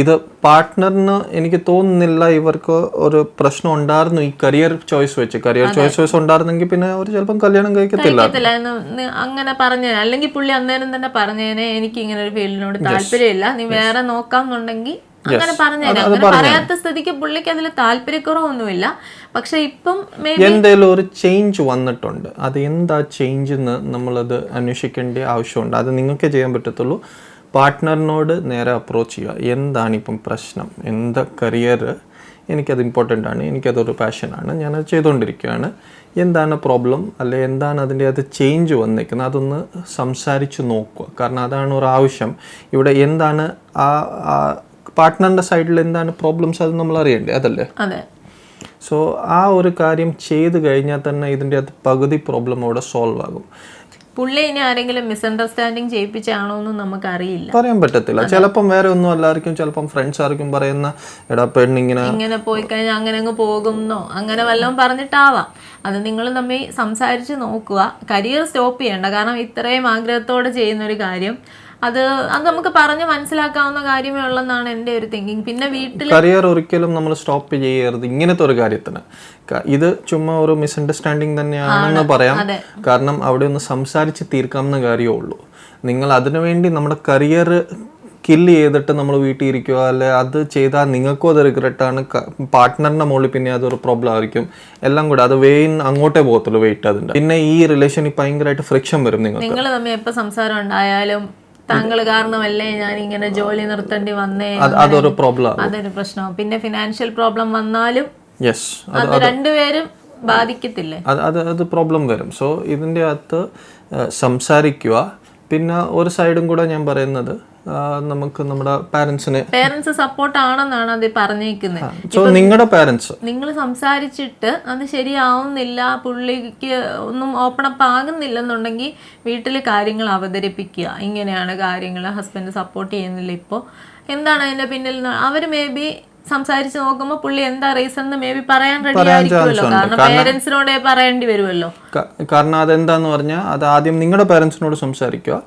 ഇത് പാർട്ട്ണറിന് എനിക്ക് തോന്നുന്നില്ല ഇവർക്ക് ഒരു പ്രശ്നം ഉണ്ടായിരുന്നു ഈ കരിയർ ചോയ്സ് വെച്ച് ഉണ്ടായിരുന്നെങ്കിൽ പിന്നെ അവർ ചിലപ്പം കല്യാണം കഴിക്കത്തില്ല അങ്ങനെ പറഞ്ഞ, അല്ലെങ്കിൽ പുള്ളി അന്നേരം തന്നെ പറഞ്ഞേനെ എനിക്ക് ഇങ്ങനെ ഒരു ഫീൽഡിനോട് താല്പര്യമില്ല, നീ വേറെ നോക്കാന്നുണ്ടെങ്കിൽ അങ്ങനെ പറഞ്ഞേനെ. അങ്ങനെ പറയാത്ത സ്ഥിതിക്ക് പുള്ളിക്ക് അതിൽ താല്പര്യക്കുറവൊന്നുമില്ല. പക്ഷെ ഇപ്പം എന്തെങ്കിലും ഒരു ചേഞ്ച് വന്നിട്ടുണ്ട്. അത് എന്താ ചേഞ്ച് എന്ന് നമ്മളത് അന്വേഷിക്കേണ്ട ആവശ്യമുണ്ട്. അത് നിങ്ങൾക്ക് ചെയ്യാൻ പറ്റത്തുള്ളൂ. പാർട്ട്ണറിനോട് നേരെ അപ്രോച്ച് ചെയ്യുക. എന്താണ് ഇപ്പം പ്രശ്നം, എന്താ കരിയർ, എനിക്കത് ഇമ്പോർട്ടൻ്റ് ആണ്, എനിക്കതൊരു പാഷനാണ്, ഞാനത് ചെയ്തുകൊണ്ടിരിക്കുകയാണ്, എന്താണ് പ്രോബ്ലം, അല്ലെ എന്താണ് അതിൻ്റെ അത് ചേഞ്ച് വന്നേക്കുന്നത്, അതൊന്ന് സംസാരിച്ച് നോക്കുക. കാരണം അതാണ് ഒരു ആവശ്യം ഇവിടെ. എന്താണ് ആ പാർട്ട്ണറിൻ്റെ സൈഡിൽ എന്താണ് പ്രോബ്ലംസ്, അത് നമ്മൾ അറിയണ്ടേ, അതല്ലേ? സോ ആ ഒരു കാര്യം ചെയ്ത് കഴിഞ്ഞാൽ തന്നെ ഇതിൻ്റെ അത് പകുതി പ്രോബ്ലം അവിടെ സോൾവ് ആകും. പുള്ളി ഇനി ആരെങ്കിലും മിസ്അണ്ടർസ്റ്റാൻഡിങ് ചെയ്യിപ്പിച്ചാണോ എന്ന് നമുക്കറിയില്ല, പറയാൻ പറ്റത്തില്ല. ചിലപ്പം വേറെ ഒന്നും അല്ലായിരിക്കും, ചിലപ്പം ഫ്രണ്ട്സ് ആർക്കും പറയുന്ന എടാ പെണ്ണിങ്ങനെ പോയി കഴിഞ്ഞാൽ അങ്ങനെ അങ്ങ് പോകുന്നോ അങ്ങനെ വല്ലതും പറഞ്ഞിട്ടാവാം. അത് നിങ്ങൾ തമ്മിൽ സംസാരിച്ച് നോക്കുക. കരിയർ സ്റ്റോപ്പ് ചെയ്യണ്ട. കാരണം ഇത്രയും ആഗ്രഹത്തോടെ ചെയ്യുന്നൊരു കാര്യം അത് നമുക്ക് പറഞ്ഞ് മനസ്സിലാക്കാവുന്ന കാര്യമേ ഉള്ളെന്നാണ് എൻ്റെ ഒരു തിങ്കിങ്. പിന്നെ വീട്ടിൽ കരിയർ ഒരിക്കലും നമ്മൾ സ്റ്റോപ്പ് ചെയ്യരുത് ഇങ്ങനത്തെ ഒരു കാര്യത്തിന്. ഇത് ചുമ്മാ ഒരു മിസ്അണ്ടർസ്റ്റാൻഡിങ് തന്നെയാണെന്ന് പറയാം. കാരണം അവിടെ ഒന്ന് സംസാരിച്ച് തീർക്കാവുന്ന കാര്യമേ ഉള്ളൂ. നിങ്ങൾ അതിനുവേണ്ടി നമ്മുടെ കരിയർ കില്ല് ചെയ്തിട്ട് നമ്മൾ വീട്ടിൽ ഇരിക്കുക, അല്ലെ അത് ചെയ്താൽ നിങ്ങൾക്കും അത് റിഗ്രറ്റാണ്, പാർട്ട്ണറിൻ്റെ മുകളിൽ പിന്നെ അതൊരു പ്രോബ്ലം ആയിരിക്കും. എല്ലാം കൂടെ അത് അങ്ങോട്ടേ പോകത്തുള്ളൂ, വെയിറ്റ് അതിൻ്റെ. പിന്നെ ഈ റിലേഷനിൽ ഭയങ്കരമായിട്ട് ഫ്രിക്ഷൻ വരും. നിങ്ങൾ തമ്മിൽ എപ്പോൾ സംസാരം ഉണ്ടായാലും താങ്കൾ കാരണമല്ലേ ഞാൻ ഇങ്ങനെ ജോലി നിർത്തേണ്ടി വന്നേ, അതൊരു പ്രോബ്ലം, അതൊരു പ്രശ്നവും. പിന്നെ ഫിനാൻഷ്യൽ പ്രോബ്ലം വന്നാലും അത് രണ്ടുപേരും ബാധിക്കത്തില്ലേ, അത് പ്രോബ്ലം വരും. സോ ഇതിൻ്റെ അകത്ത് സംസാരിക്കുക. പിന്നെ ഒരു സൈഡും കൂടെ ഞാൻ പറയുന്നത്, നമുക്ക് നമ്മുടെ പാരന്റ്സ് സപ്പോർട്ട് ആണെന്നാണ് അത് പറഞ്ഞേക്കുന്നത്. സോ നിങ്ങളുടെ പാരന്റ്സ് നിങ്ങൾ സംസാരിച്ചിട്ട് അത് ശരിയാവുന്നില്ല, പുള്ളിക്ക് ഒന്നും ഓപ്പൺ അപ്പ് ആകുന്നില്ലെന്നുണ്ടെങ്കിൽ വീട്ടിൽ കാര്യങ്ങൾ അവതരിപ്പിക്കുക. ഇങ്ങനെയാണ് കാര്യങ്ങൾ, ഹസ്ബൻഡ് സപ്പോർട്ട് ചെയ്യുന്നില്ല, ഇപ്പോൾ എന്താണ് അതിന്റെ പിന്നിൽ. അവർ മേ ബി സംസാരിച്ച് നോക്കുമ്പോൾ പുള്ളി എന്താ റീസൺ എന്ന് മേ ബി പറയാൻ റെഡി ആയിരിക്കുമല്ലോ. കാരണം പേരൻസിനോട് പറയേണ്ടി വരുമല്ലോ. കാരണം അതെന്താന്ന് പറഞ്ഞാൽ അത് ആദ്യം നിങ്ങളുടെ പാരൻസിനോട് സംസാരിക്കുക.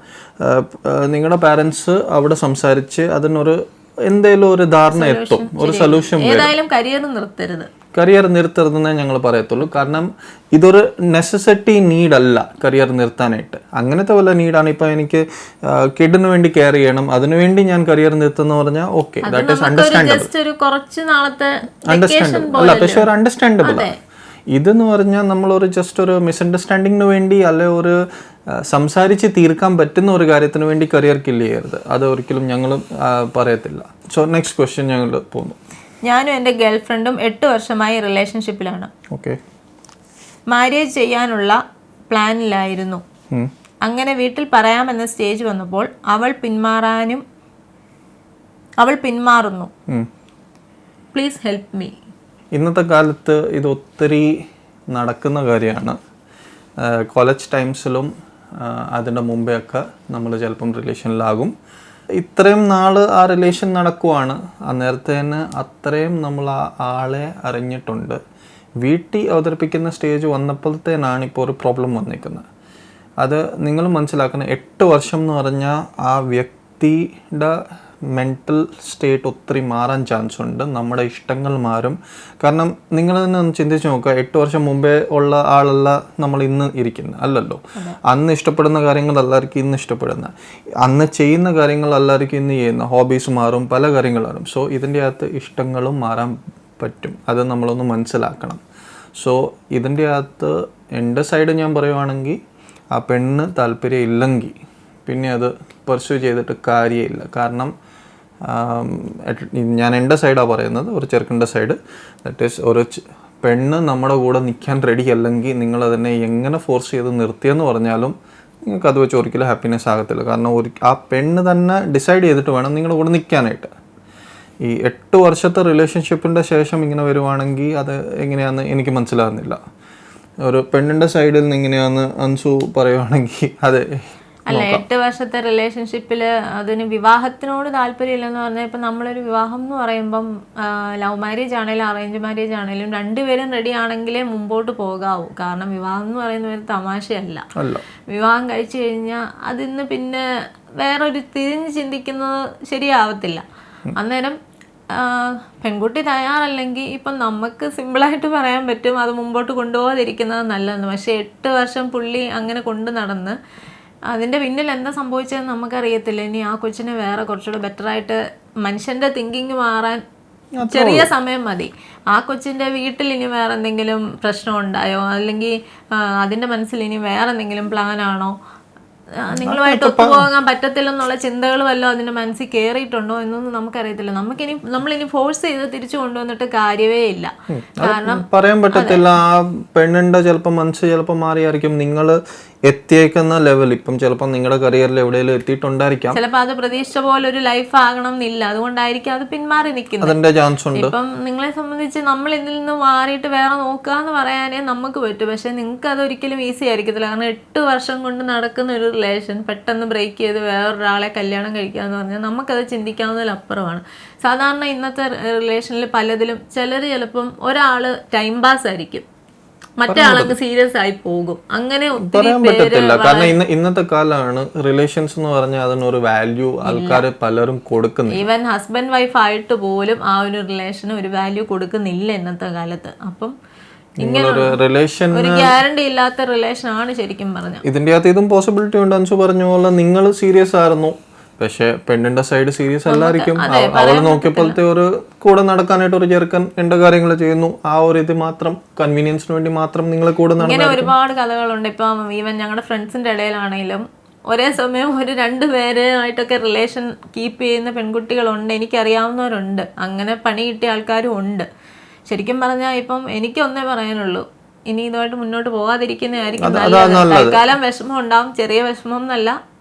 നിങ്ങളുടെ പാരൻസ് അവിടെ സംസാരിച്ച് അതിനൊരു എന്തെങ്കിലും ഒരു ധാരണ എത്തും, ഒരു സൊല്യൂഷൻ. ഏതായാലും കരിയർ നിർത്തരുതെന്നേ ഞങ്ങൾ പറയത്തുള്ളൂ. കാരണം ഇതൊരു നെസസിറ്റി നീഡല്ല കരിയർ നിർത്താനായിട്ട്. അങ്ങനത്തെ വല്ല നീഡാണ്. ഇപ്പം എനിക്ക് കിഡിന് വേണ്ടി കെയർ ചെയ്യണം, അതിനുവേണ്ടി ഞാൻ കരിയർ നിർത്തുന്ന പറഞ്ഞാൽ ഓക്കെ, ദാറ്റ് ഈസ് അല്ല, പക്ഷെ ഒരു അണ്ടർസ്റ്റാൻഡബിൾ. ഇതെന്ന് പറഞ്ഞാൽ നമ്മളൊരു ജസ്റ്റ് ഒരു മിസ്അണ്ടർസ്റ്റാൻഡിങ്ങിന് വേണ്ടി, അല്ലെ ഒരു സംസാരിച്ച് തീർക്കാൻ പറ്റുന്ന ഒരു കാര്യത്തിന് വേണ്ടി കരിയർ കില്ല് ചെയ്യരുത്. അത് ഒരിക്കലും ഞങ്ങൾ പറയത്തില്ല. സോ നെക്സ്റ്റ് ക്വസ്റ്റ്യൻ ഞങ്ങൾ പോകുന്നു. ഞാനും എൻ്റെ ഗേൾഫ്രണ്ടും 8 വർഷമായി റിലേഷൻഷിപ്പിലാണ്. ഓക്കെ. മാരേജ് ചെയ്യാനുള്ള പ്ലാനിലായിരുന്നു. അങ്ങനെ വീട്ടിൽ പറയാമെന്ന സ്റ്റേജ് വന്നപ്പോൾ അവൾ പിന്മാറുന്നു. Please help me. ഇന്നത്തെ കാലത്ത് ഇത് ഒത്തിരി നടക്കുന്ന കാര്യമാണ്. കോളേജ് ടൈംസിലും അതിൻ്റെ മുമ്പേ ഒക്കെ നമ്മൾ ചിലപ്പം റിലേഷനിലാകും. ഇത്രയും നാൾ ആ റിലേഷൻ നടക്കുവാണ്. അന്നേരത്തെ തന്നെ അത്രയും നമ്മൾ ആ ആളെ അറിഞ്ഞിട്ടുണ്ട്. വീട്ടിൽ അവതരിപ്പിക്കുന്ന സ്റ്റേജ് വന്നപ്പോഴത്തേനാണ് ഇപ്പോൾ ഒരു പ്രോബ്ലം വന്നിരിക്കുന്നത്. അത് നിങ്ങൾ മനസ്സിലാക്കണം. 8 വർഷം എന്ന് പറഞ്ഞാൽ ആ വ്യക്തിയുടെ മെൻ്റൽ സ്റ്റേറ്റ് ഒത്തിരി മാറാൻ ചാൻസ് ഉണ്ട്. നമ്മുടെ ഇഷ്ടങ്ങൾ മാറും. കാരണം നിങ്ങൾ തന്നെ ഒന്ന് ചിന്തിച്ച് നോക്കുക. 8 വർഷം മുമ്പേ ഉള്ള ആളല്ല നമ്മൾ ഇന്ന് ഇരിക്കുന്നത്, അല്ലല്ലോ. അന്ന് ഇഷ്ടപ്പെടുന്ന കാര്യങ്ങളല്ലായിരിക്കും ഇന്ന് ഇഷ്ടപ്പെടുന്ന, അന്ന് ചെയ്യുന്ന കാര്യങ്ങളല്ലായിരിക്കും ഇന്ന് ചെയ്യുന്ന. ഹോബീസ് മാറും, പല കാര്യങ്ങളും. സോ ഇതിൻ്റെ അകത്ത് ഇഷ്ടങ്ങളും മാറാൻ പറ്റും. അത് നമ്മളൊന്ന് മനസ്സിലാക്കണം. സോ ഇതിൻ്റെ അകത്ത് എൻ്റെ സൈഡ് ഞാൻ പറയുവാണെങ്കിൽ, ആ പെണ്ണ് താല്പര്യം ഇല്ലെങ്കിൽ പിന്നെ അത് പെർസ്യൂ ചെയ്തിട്ട് കാര്യമില്ല. കാരണം ഞാൻ എൻ്റെ സൈഡാണ് പറയുന്നത്, ഒരു ചെറുക്കൻ്റെ സൈഡ്. ദാറ്റ് ഈസ് ഒരു പെണ്ണ് നമ്മുടെ കൂടെ നിൽക്കാൻ റെഡി അല്ലെങ്കിൽ നിങ്ങളതിനെ എങ്ങനെ ഫോഴ്സ് ചെയ്ത് നിർത്തിയെന്ന് പറഞ്ഞാലും നിങ്ങൾക്ക് അത് വെച്ച് ഒരിക്കലും ഹാപ്പിനെസ് ആകത്തില്ല. കാരണം ആ പെണ്ണ് തന്നെ ഡിസൈഡ് ചെയ്തിട്ട് വേണം നിങ്ങളുടെ കൂടെ നിൽക്കാനായിട്ട്. ഈ 8 വർഷത്തെ റിലേഷൻഷിപ്പിൻ്റെ ശേഷം ഇങ്ങനെ വരുവാണെങ്കിൽ അത് എങ്ങനെയാണെന്ന് എനിക്ക് മനസ്സിലാകുന്നില്ല. ഒരു പെണ്ണിൻ്റെ സൈഡിൽ നിന്ന് ഇങ്ങനെയാണെന്ന് അൻസു പറയുവാണെങ്കിൽ അത് അല്ല, 8 വർഷത്തെ റിലേഷൻഷിപ്പിൽ അതിന് വിവാഹത്തിനോട് താല്പര്യമില്ലെന്ന് പറഞ്ഞാൽ ഇപ്പം നമ്മളൊരു വിവാഹം എന്ന് പറയുമ്പം ലവ് മാരേജ് ആണെങ്കിലും അറേഞ്ച് മാരേജ് ആണെങ്കിലും രണ്ടുപേരും റെഡി ആണെങ്കിലേ മുമ്പോട്ട് പോകാവൂ. കാരണം വിവാഹം എന്ന് പറയുന്ന ഒരു തമാശയല്ല. വിവാഹം കഴിച്ചു കഴിഞ്ഞാൽ അതിന്ന് പിന്നെ വേറൊരു തിരിഞ്ഞ് ചിന്തിക്കുന്നത് ശരിയാവത്തില്ല. അന്നേരം പെൺകുട്ടി തയ്യാറല്ലെങ്കിൽ ഇപ്പം നമുക്ക് സിമ്പിളായിട്ട് പറയാൻ പറ്റും അത് മുമ്പോട്ട് കൊണ്ടുപോകാതിരിക്കുന്നത് നല്ലതെന്ന്. പക്ഷേ 8 വർഷം പുള്ളി അങ്ങനെ കൊണ്ടു നടന്ന് അതിൻ്റെ പിന്നിൽ എന്താ സംഭവിച്ചതെന്ന് നമുക്കറിയത്തില്ല. ഇനി ആ കൊച്ചിനെ വേറെ കുറച്ചുകൂടെ ബെറ്ററായിട്ട് മനുഷ്യൻ്റെ തിങ്കിങ് മാറാൻ ചെറിയ സമയം മതി. ആ കൊച്ചിൻ്റെ വീട്ടിൽ ഇനി വേറെ എന്തെങ്കിലും പ്രശ്നം ഉണ്ടായോ, അല്ലെങ്കിൽ അതിൻ്റെ മനസ്സിൽ ഇനി വേറെ എന്തെങ്കിലും പ്ലാനാണോ, നിങ്ങളുമായിട്ട് ഒത്തുപോകാൻ പറ്റത്തില്ലെന്നുള്ള ചിന്തകൾ വല്ലതും അതിൻ്റെ മനസ്സിൽ കയറിയിട്ടുണ്ടോ എന്നൊന്നും നമുക്കറിയത്തില്ല. നമ്മളിനി ഫോഴ്സ് ചെയ്ത് തിരിച്ചു കൊണ്ടുവന്നിട്ട് കാര്യമേ ഇല്ല. കാരണം പറയാൻ പറ്റത്തില്ല. ആ പെണ്ണിൻ്റെ ചിലപ്പോൾ മനസ്സ് ചിലപ്പോൾ മാറിയായിരിക്കും. നിങ്ങൾ എത്തിയേക്കുന്ന ലെവൽ ഇപ്പം ചിലപ്പോൾ നിങ്ങളുടെ കരിയറിൽ എവിടെയെങ്കിലും എത്തിയിട്ടുണ്ടായിരിക്കാം. ചിലപ്പോൾ അത് പ്രതീക്ഷിച്ച പോലെ ഒരു ലൈഫ് ആകണം എന്നില്ല, അതുകൊണ്ടായിരിക്കും അത് പിന്മാറി നിൽക്കുന്നത്. അതിന്റെ ചാൻസ് ഉണ്ട്. ഇപ്പം നിങ്ങളെ സംബന്ധിച്ച് നമ്മൾ ഇതിൽ നിന്ന് മാറിയിട്ട് വേറെ നോക്കുക എന്ന് പറയാനേ നമുക്ക് പറ്റും. പക്ഷെ നിങ്ങൾക്ക് അതൊരിക്കലും ഈസി ആയിരിക്കത്തില്ല. കാരണം 8 വർഷം കൊണ്ട് നടക്കുന്ന ഒരു റിലേഷൻ പെട്ടെന്ന് ബ്രേക്ക് ചെയ്ത് വേറൊരാളെ കല്യാണം കഴിക്കുക എന്ന് പറഞ്ഞാൽ നമുക്കത് ചിന്തിക്കാവുന്നതിലപ്പുറമാണ്. സാധാരണ ഇന്നത്തെ റിലേഷനിൽ പലതിലും ചിലപ്പം ഒരാൾ ടൈം പാസ് ആയിരിക്കും, മറ്റേ ആൾക്ക് സീരിയസ് ആയി പോകും. അങ്ങനെ പറയാൻ പറ്റത്തില്ല. കാരണം ഇന്നത്തെ കാലമാണ് റിലേഷൻസ് എന്ന് പറഞ്ഞാൽ അതിനൊരു വാല്യൂ ആൾക്കാർ പലരും കൊടുക്കുന്നു. ഈവൻ ഹസ്ബൻഡ് വൈഫ് ആയിട്ട് പോലും ആ ഒരു റിലേഷന് ഒരു വാല്യൂ കൊടുക്കുന്നില്ല ഇന്നത്തെ കാലത്ത്. അപ്പം ഇങ്ങനെ ഒരു ഗ്യാരണ്ടി ഇല്ലാത്ത റിലേഷൻ ആണ് ശരിക്കും പറഞ്ഞാൽ. ഇതിന്റെ അകത്ത് ഇതും പോസിബിലിറ്റി ഉണ്ട്. അൻസു പറഞ്ഞ പോലെ നിങ്ങൾ സീരിയസ് ആയിരുന്നു, പക്ഷെ പെണ്ണിന്റെ സൈഡ് സീരിയസ് അല്ലായിരിക്കും. അവള് നോക്കിയപ്പോഴത്തെ ഒരു കൂടെ നടക്കാനായിട്ട് ഒരു ചെറുക്കൻ എന്റെ കാര്യങ്ങൾ ചെയ്യുന്നു, ആ ഒരു ഇത് മാത്രം കൺവീനിയൻസിന് വേണ്ടി മാത്രം നിങ്ങളെ കൂടെ നടന്നു. ഇങ്ങനെ ഒരുപാട് കഥകളുണ്ട്. ഇപ്പം ഈവൻ ഞങ്ങളുടെ ഫ്രണ്ട്സിന്റെ ഇടയിലാണെങ്കിലും ഒരേ സമയം ഒരു 2 പേരായിട്ടൊക്കെ റിലേഷൻ കീപ്പ് ചെയ്യുന്ന പെൺകുട്ടികളുണ്ട്, എനിക്കറിയാവുന്നവരുണ്ട്. അങ്ങനെ പണി കിട്ടിയ ആൾക്കാരും ഉണ്ട്. ശരിക്കും പറഞ്ഞാൽ ഇപ്പം എനിക്കൊന്നേ പറയാനുള്ളൂ, ഇനി ഇതുമായിട്ട് മുന്നോട്ട് പോകാതിരിക്കുന്നതായിരിക്കും നല്ലത്. തൽക്കാലം വിഷമം ഉണ്ടാവും, ചെറിയ വിഷമം എന്നല്ല,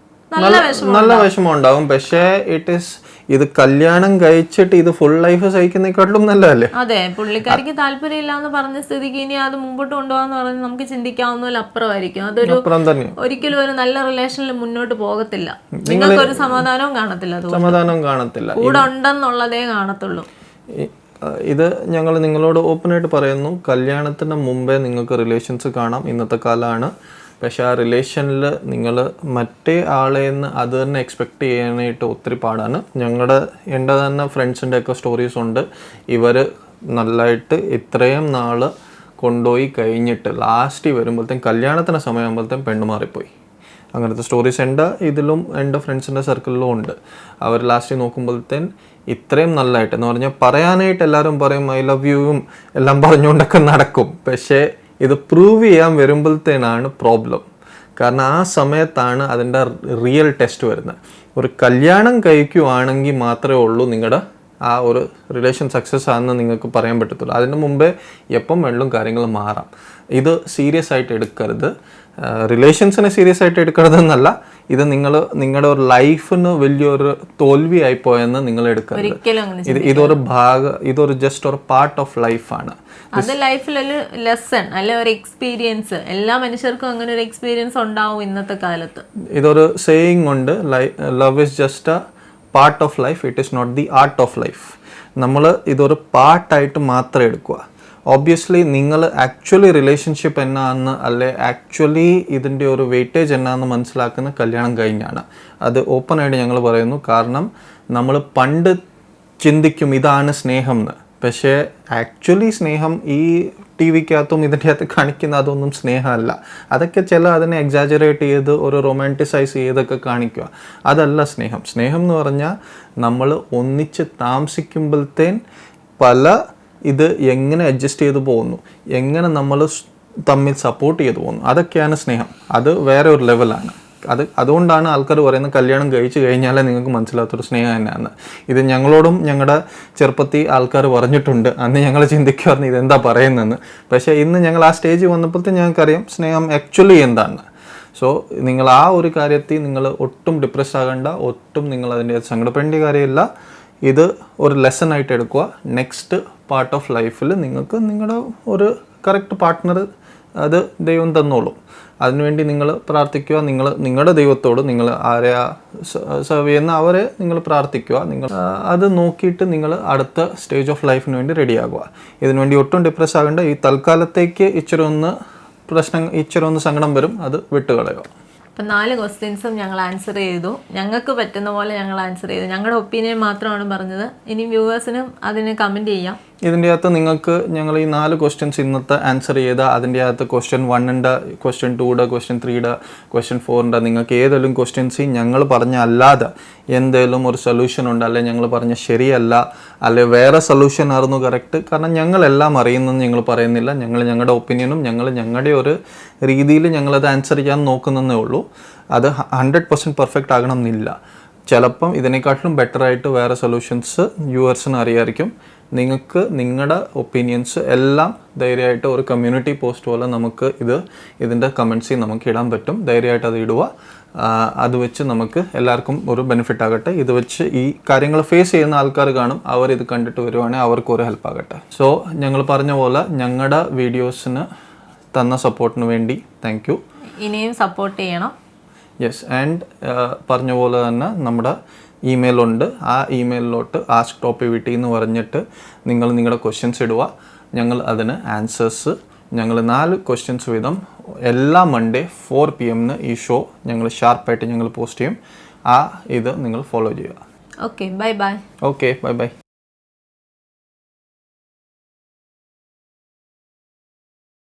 നല്ല വിഷമം ഉണ്ടാവും. പക്ഷേ ഇത് കല്യാണം കഴിച്ചിട്ട് ഇത് ഫുൾ ലൈഫ് സഹിക്കുന്നതിനെക്കാട്ടിലും നല്ലതല്ലേ? അതെ, പുള്ളിക്കാരിക്ക് താല്പര്യമില്ല എന്ന് പറഞ്ഞ സ്ഥിതിക്ക് ഇനി അത് മുമ്പോട്ട് കൊണ്ടുപോകാന്ന് പറഞ്ഞ് നമുക്ക് ചിന്തിക്കാവുന്നതിൽ അപ്പുറമായിരിക്കും. അതൊരു ഒരിക്കലും ഒരു നല്ല റിലേഷനിൽ മുന്നോട്ട് പോകത്തില്ല. നിങ്ങൾക്ക് ഒരു സമാധാനവും കാണത്തില്ല, കൂടെ ഉണ്ടെന്നുള്ളതേ കാണത്തുള്ളൂ. ഇത് ഞങ്ങൾ നിങ്ങളോട് ഓപ്പണായിട്ട് പറയുന്നു, കല്യാണത്തിന് മുമ്പേ നിങ്ങൾക്ക് റിലേഷൻസ് കാണാം, ഇന്നത്തെ കാലമാണ്. പക്ഷെ ആ റിലേഷനിൽ നിങ്ങൾ മറ്റേ ആളെ നിന്ന് അത് തന്നെ എക്സ്പെക്റ്റ് ചെയ്യാനായിട്ട് ഒത്തിരി പാടാണ്. എൻ്റെ തന്നെ ഫ്രണ്ട്സിൻ്റെ ഒക്കെ സ്റ്റോറീസ് ഉണ്ട്. ഇവർ നല്ലതായിട്ട് ഇത്രയും നാൾ കൊണ്ടുപോയി കഴിഞ്ഞിട്ട് ലാസ്റ്റ് വരുമ്പോഴത്തേക്കും കല്യാണത്തിന് സമയമാകുമ്പോഴത്തേക്കും പെണ്ണ് മാറിപ്പോയി. അങ്ങനത്തെ സ്റ്റോറീസ് എൻ്റെ ഫ്രണ്ട്സിൻ്റെ സർക്കിളിലും ഉണ്ട്. അവർ ലാസ്റ്റ് നോക്കുമ്പോഴത്തേക്കും ഇത്രയും നല്ലതായിട്ട് എന്ന് പറഞ്ഞാൽ പറയാനായിട്ട് എല്ലാവരും പറയും ഐ ലവ് യുവും എല്ലാം പറഞ്ഞുകൊണ്ടൊക്കെ നടക്കും. പക്ഷേ ഇത് പ്രൂവ് ചെയ്യാൻ വരുമ്പോഴത്തേനാണ് പ്രോബ്ലം. കാരണം ആ സമയത്താണ് അതിൻ്റെ റിയൽ ടെസ്റ്റ് വരുന്നത്. ഒരു കല്യാണം കഴിക്കുവാണെങ്കിൽ മാത്രമേ ഉള്ളൂ നിങ്ങളുടെ ആ ഒരു റിലേഷൻ സക്സസ് ആണെന്ന് നിങ്ങൾക്ക് പറയാൻ പറ്റത്തുള്ളൂ. അതിന് മുമ്പേ എപ്പം വേണമെങ്കിലും കാര്യങ്ങൾ മാറാം. ഇത് സീരിയസ് ആയിട്ട് എടുക്കരുത്. റിലേഷൻസിനെ സീരിയസ് ആയിട്ട് എടുക്കരുതെന്നല്ല, ഇത് നിങ്ങളുടെ ഒരു ലൈഫിന് വലിയൊരു തോൽവി ആയിപ്പോയെന്ന് നിങ്ങൾ എടുക്കരുത്. ഇതൊരു ജസ്റ്റ് ഒരു പാർട്ട് ഓഫ് ലൈഫാണ്. അത് ലൈഫിലൊരു ലെസൺ അല്ലെ, ഒരു എക്സ്പീരിയൻസ്. എല്ലാ മനുഷ്യർക്കും അങ്ങനെ ഒരു എക്സ്പീരിയൻസ് ഉണ്ടാവും ഇന്നത്തെ കാലത്ത്. ഇതൊരു സേയിങ് ഉണ്ട്, love is just a part of life, it is not the art of life. നമ്മൾ ഇതൊരു പാർട്ടായിട്ട് മാത്രം എടുക്കുക. ഒബ്വിയസ്ലി നിങ്ങൾ ആക്ച്വലി റിലേഷൻഷിപ്പ് എന്നാന്ന് അല്ലെ ആക്ച്വലി ഇതിൻ്റെ ഒരു വെയിറ്റേജ് എന്നാന്ന് മനസ്സിലാക്കുന്ന കല്യാണം കഴിഞ്ഞാണ്. അത് ഓപ്പണായിട്ട് ഞങ്ങൾ പറയുന്നു. കാരണം നമ്മൾ പണ്ട് ചിന്തിക്കും ഇതാണ് സ്നേഹം എന്ന്. പക്ഷേ ആക്ച്വലി സ്നേഹം ഈ ടി വിക്കകത്തും ഇതിൻ്റെ അകത്ത് കാണിക്കുന്ന അതൊന്നും സ്നേഹമല്ല. അതൊക്കെ അതിനെ എക്സാജറേറ്റ് ചെയ്ത് ഒരു റൊമാൻറ്റിസൈസ് ചെയ്തൊക്കെ കാണിക്കുക. അതല്ല സ്നേഹം. സ്നേഹം എന്ന് പറഞ്ഞാൽ നമ്മൾ ഒന്നിച്ച് താമസിക്കുമ്പോഴത്തേൻ ഇത് എങ്ങനെ അഡ്ജസ്റ്റ് ചെയ്ത് പോകുന്നു, എങ്ങനെ നമ്മൾ തമ്മിൽ സപ്പോർട്ട് ചെയ്ത് പോകുന്നു, അതൊക്കെയാണ് സ്നേഹം. അത് വേറെ ഒരു ലെവലാണ്. അതുകൊണ്ടാണ് ആൾക്കാർ പറയുന്നത് കല്യാണം കഴിച്ചു കഴിഞ്ഞാലേ നിങ്ങൾക്ക് മനസ്സിലാത്തൊരു സ്നേഹം തന്നെയാണ്. ഇത് ഞങ്ങളോടും ഞങ്ങളുടെ ചെറുപ്പത്തിൽ ആൾക്കാർ പറഞ്ഞിട്ടുണ്ട്. അന്ന് ഞങ്ങൾ ചിന്തിക്കുമായിരുന്നു ഇതെന്താ പറയുന്നതെന്ന്. പക്ഷേ ഇന്ന് ഞങ്ങൾ ആ സ്റ്റേജ് വന്നപ്പോഴത്തെ ഞങ്ങൾക്കറിയാം സ്നേഹം ആക്ച്വലി എന്താണ്. സോ നിങ്ങൾ ആ ഒരു കാര്യത്തിൽ നിങ്ങൾ ഒട്ടും ഡിപ്രസ് ആകേണ്ട, ഒട്ടും നിങ്ങൾ അതിൻ്റെ സങ്കടപ്പെടേണ്ട കാര്യമില്ല. ഇത് ഒരു ലെസൺ ആയിട്ട് എടുക്കുക. നെക്സ്റ്റ് പാർട്ട് ഓഫ് ലൈഫിൽ നിങ്ങൾക്ക് നിങ്ങളുടെ ഒരു കറക്റ്റ് പാർട്ട്ണർ അത് ദൈവം തന്നോളും. അതിനുവേണ്ടി നിങ്ങൾ പ്രാർത്ഥിക്കുക. നിങ്ങളുടെ ദൈവത്തോട് നിങ്ങൾ ആരെയാ സെർവ് ചെയ്യുന്ന അവരെ നിങ്ങൾ പ്രാർത്ഥിക്കുക. നിങ്ങൾ അത് നോക്കിയിട്ട് നിങ്ങൾ അടുത്ത സ്റ്റേജ് ഓഫ് ലൈഫിന് വേണ്ടി റെഡിയാകുക. ഇതിനുവേണ്ടി ഒട്ടും ഡിപ്രസ് ആകേണ്ട. ഈ തൽക്കാലത്തേക്ക് ഇച്ചിരി ഒന്ന് സങ്കടം വരും, അത് വിട്ടുകളയുക. അപ്പം 4 ക്വസ്റ്റ്യൻസും ഞങ്ങൾ ആൻസർ ചെയ്തു. ഞങ്ങൾക്ക് പറ്റുന്ന പോലെ ഞങ്ങൾ ആൻസർ ചെയ്തു. ഞങ്ങളുടെ ഒപ്പീനിയൻ മാത്രമാണ് പറഞ്ഞത്. ഇനി വ്യൂവേഴ്സിനും അതിന് കമൻറ്റ് ചെയ്യാം. ഇതിൻ്റെ അകത്ത് നിങ്ങൾക്ക് ഞങ്ങൾ ഈ 4 ക്വസ്റ്റ്യൻസ് ഇന്നത്തെ ആൻസർ ചെയ്ത അതിൻ്റെ അകത്ത് ക്വസ്റ്റ്യൻ 1-ൻ്റെ, ക്വസ്റ്റ്യൻ 2-യുടെ, ക്വസ്റ്റ്യൻ 3-യുടെ, ക്വസ്റ്റ്യൻ 4-ൻ്റെ നിങ്ങൾക്ക് ഏതെങ്കിലും ക്വസ്റ്റ്യൻസ് ഞങ്ങൾ പറഞ്ഞ അല്ലാതെ എന്തെങ്കിലും ഒരു സൊല്യൂഷൻ ഉണ്ട്, അല്ലെങ്കിൽ ഞങ്ങൾ പറഞ്ഞ ശരിയല്ല, അല്ലെങ്കിൽ വേറെ സൊല്യൂഷൻ ആയിരുന്നു കറക്റ്റ്. കാരണം ഞങ്ങളെല്ലാം അറിയുന്നെന്ന് ഞങ്ങൾ പറയുന്നില്ല. ഞങ്ങളുടെ ഒപ്പീനിയനും ഞങ്ങളുടെ ഒരു രീതിയിൽ ഞങ്ങളത് ആൻസർ ചെയ്യാൻ നോക്കുന്നതേ ഉള്ളൂ. അത് 100% പെർഫെക്റ്റ് ആകണം എന്നില്ല. ചിലപ്പം ഇതിനെക്കാട്ടിലും ബെറ്ററായിട്ട് വേറെ സൊല്യൂഷൻസ് വ്യൂവേഴ്സിന് അറിയാമായിരിക്കും. നിങ്ങൾക്ക് നിങ്ങളുടെ ഒപ്പീനിയൻസ് എല്ലാം ധൈര്യമായിട്ട് ഒരു കമ്മ്യൂണിറ്റി പോസ്റ്റ് പോലെ നമുക്ക് ഇതിൻ്റെ കമൻസിൽ നമുക്ക് ഇടാൻ പറ്റും. ധൈര്യമായിട്ട് അത് ഇടുക. അത് വെച്ച് നമുക്ക് എല്ലാവർക്കും ഒരു ബെനിഫിറ്റ് ആകട്ടെ. ഇത് വെച്ച് ഈ കാര്യങ്ങൾ ഫേസ് ചെയ്യുന്ന ആൾക്കാർ കാണും, അവർ ഇത് കണ്ടിട്ട് വരുവാണെങ്കിൽ അവർക്ക് ഒരു ഹെൽപ്പ് ആകട്ടെ. സോ ഞങ്ങൾ പറഞ്ഞ പോലെ ഞങ്ങളുടെ വീഡിയോസിന് തന്ന സപ്പോർട്ടിന് വേണ്ടി താങ്ക് യു. ഇനിയും സപ്പോർട്ട് ചെയ്യണം. യെസ്. ആൻഡ് പറഞ്ഞ പോലെ തന്നെ നമ്മുടെ ഇമെയിലുണ്ട്. ആ ഇമെയിലിലോട്ട് ആസ്ക് ടോപ്പിവിറ്റി എന്ന് പറഞ്ഞിട്ട് നിങ്ങൾ നിങ്ങളുടെ ക്വസ്റ്റ്യൻസ് ഇടുക. ഞങ്ങൾ അതിന് ആൻസേഴ്സ് 4 ക്വസ്റ്റ്യൻസ് വീതം എല്ലാ മൺഡേ 4 PM ഈ ഷോ ഞങ്ങൾ ഷാർപ്പായിട്ട് ഞങ്ങൾ പോസ്റ്റ് ചെയ്യും. ഇത് നിങ്ങൾ ഫോളോ ചെയ്യുക. Okay, bye bye. Okay, bye bye.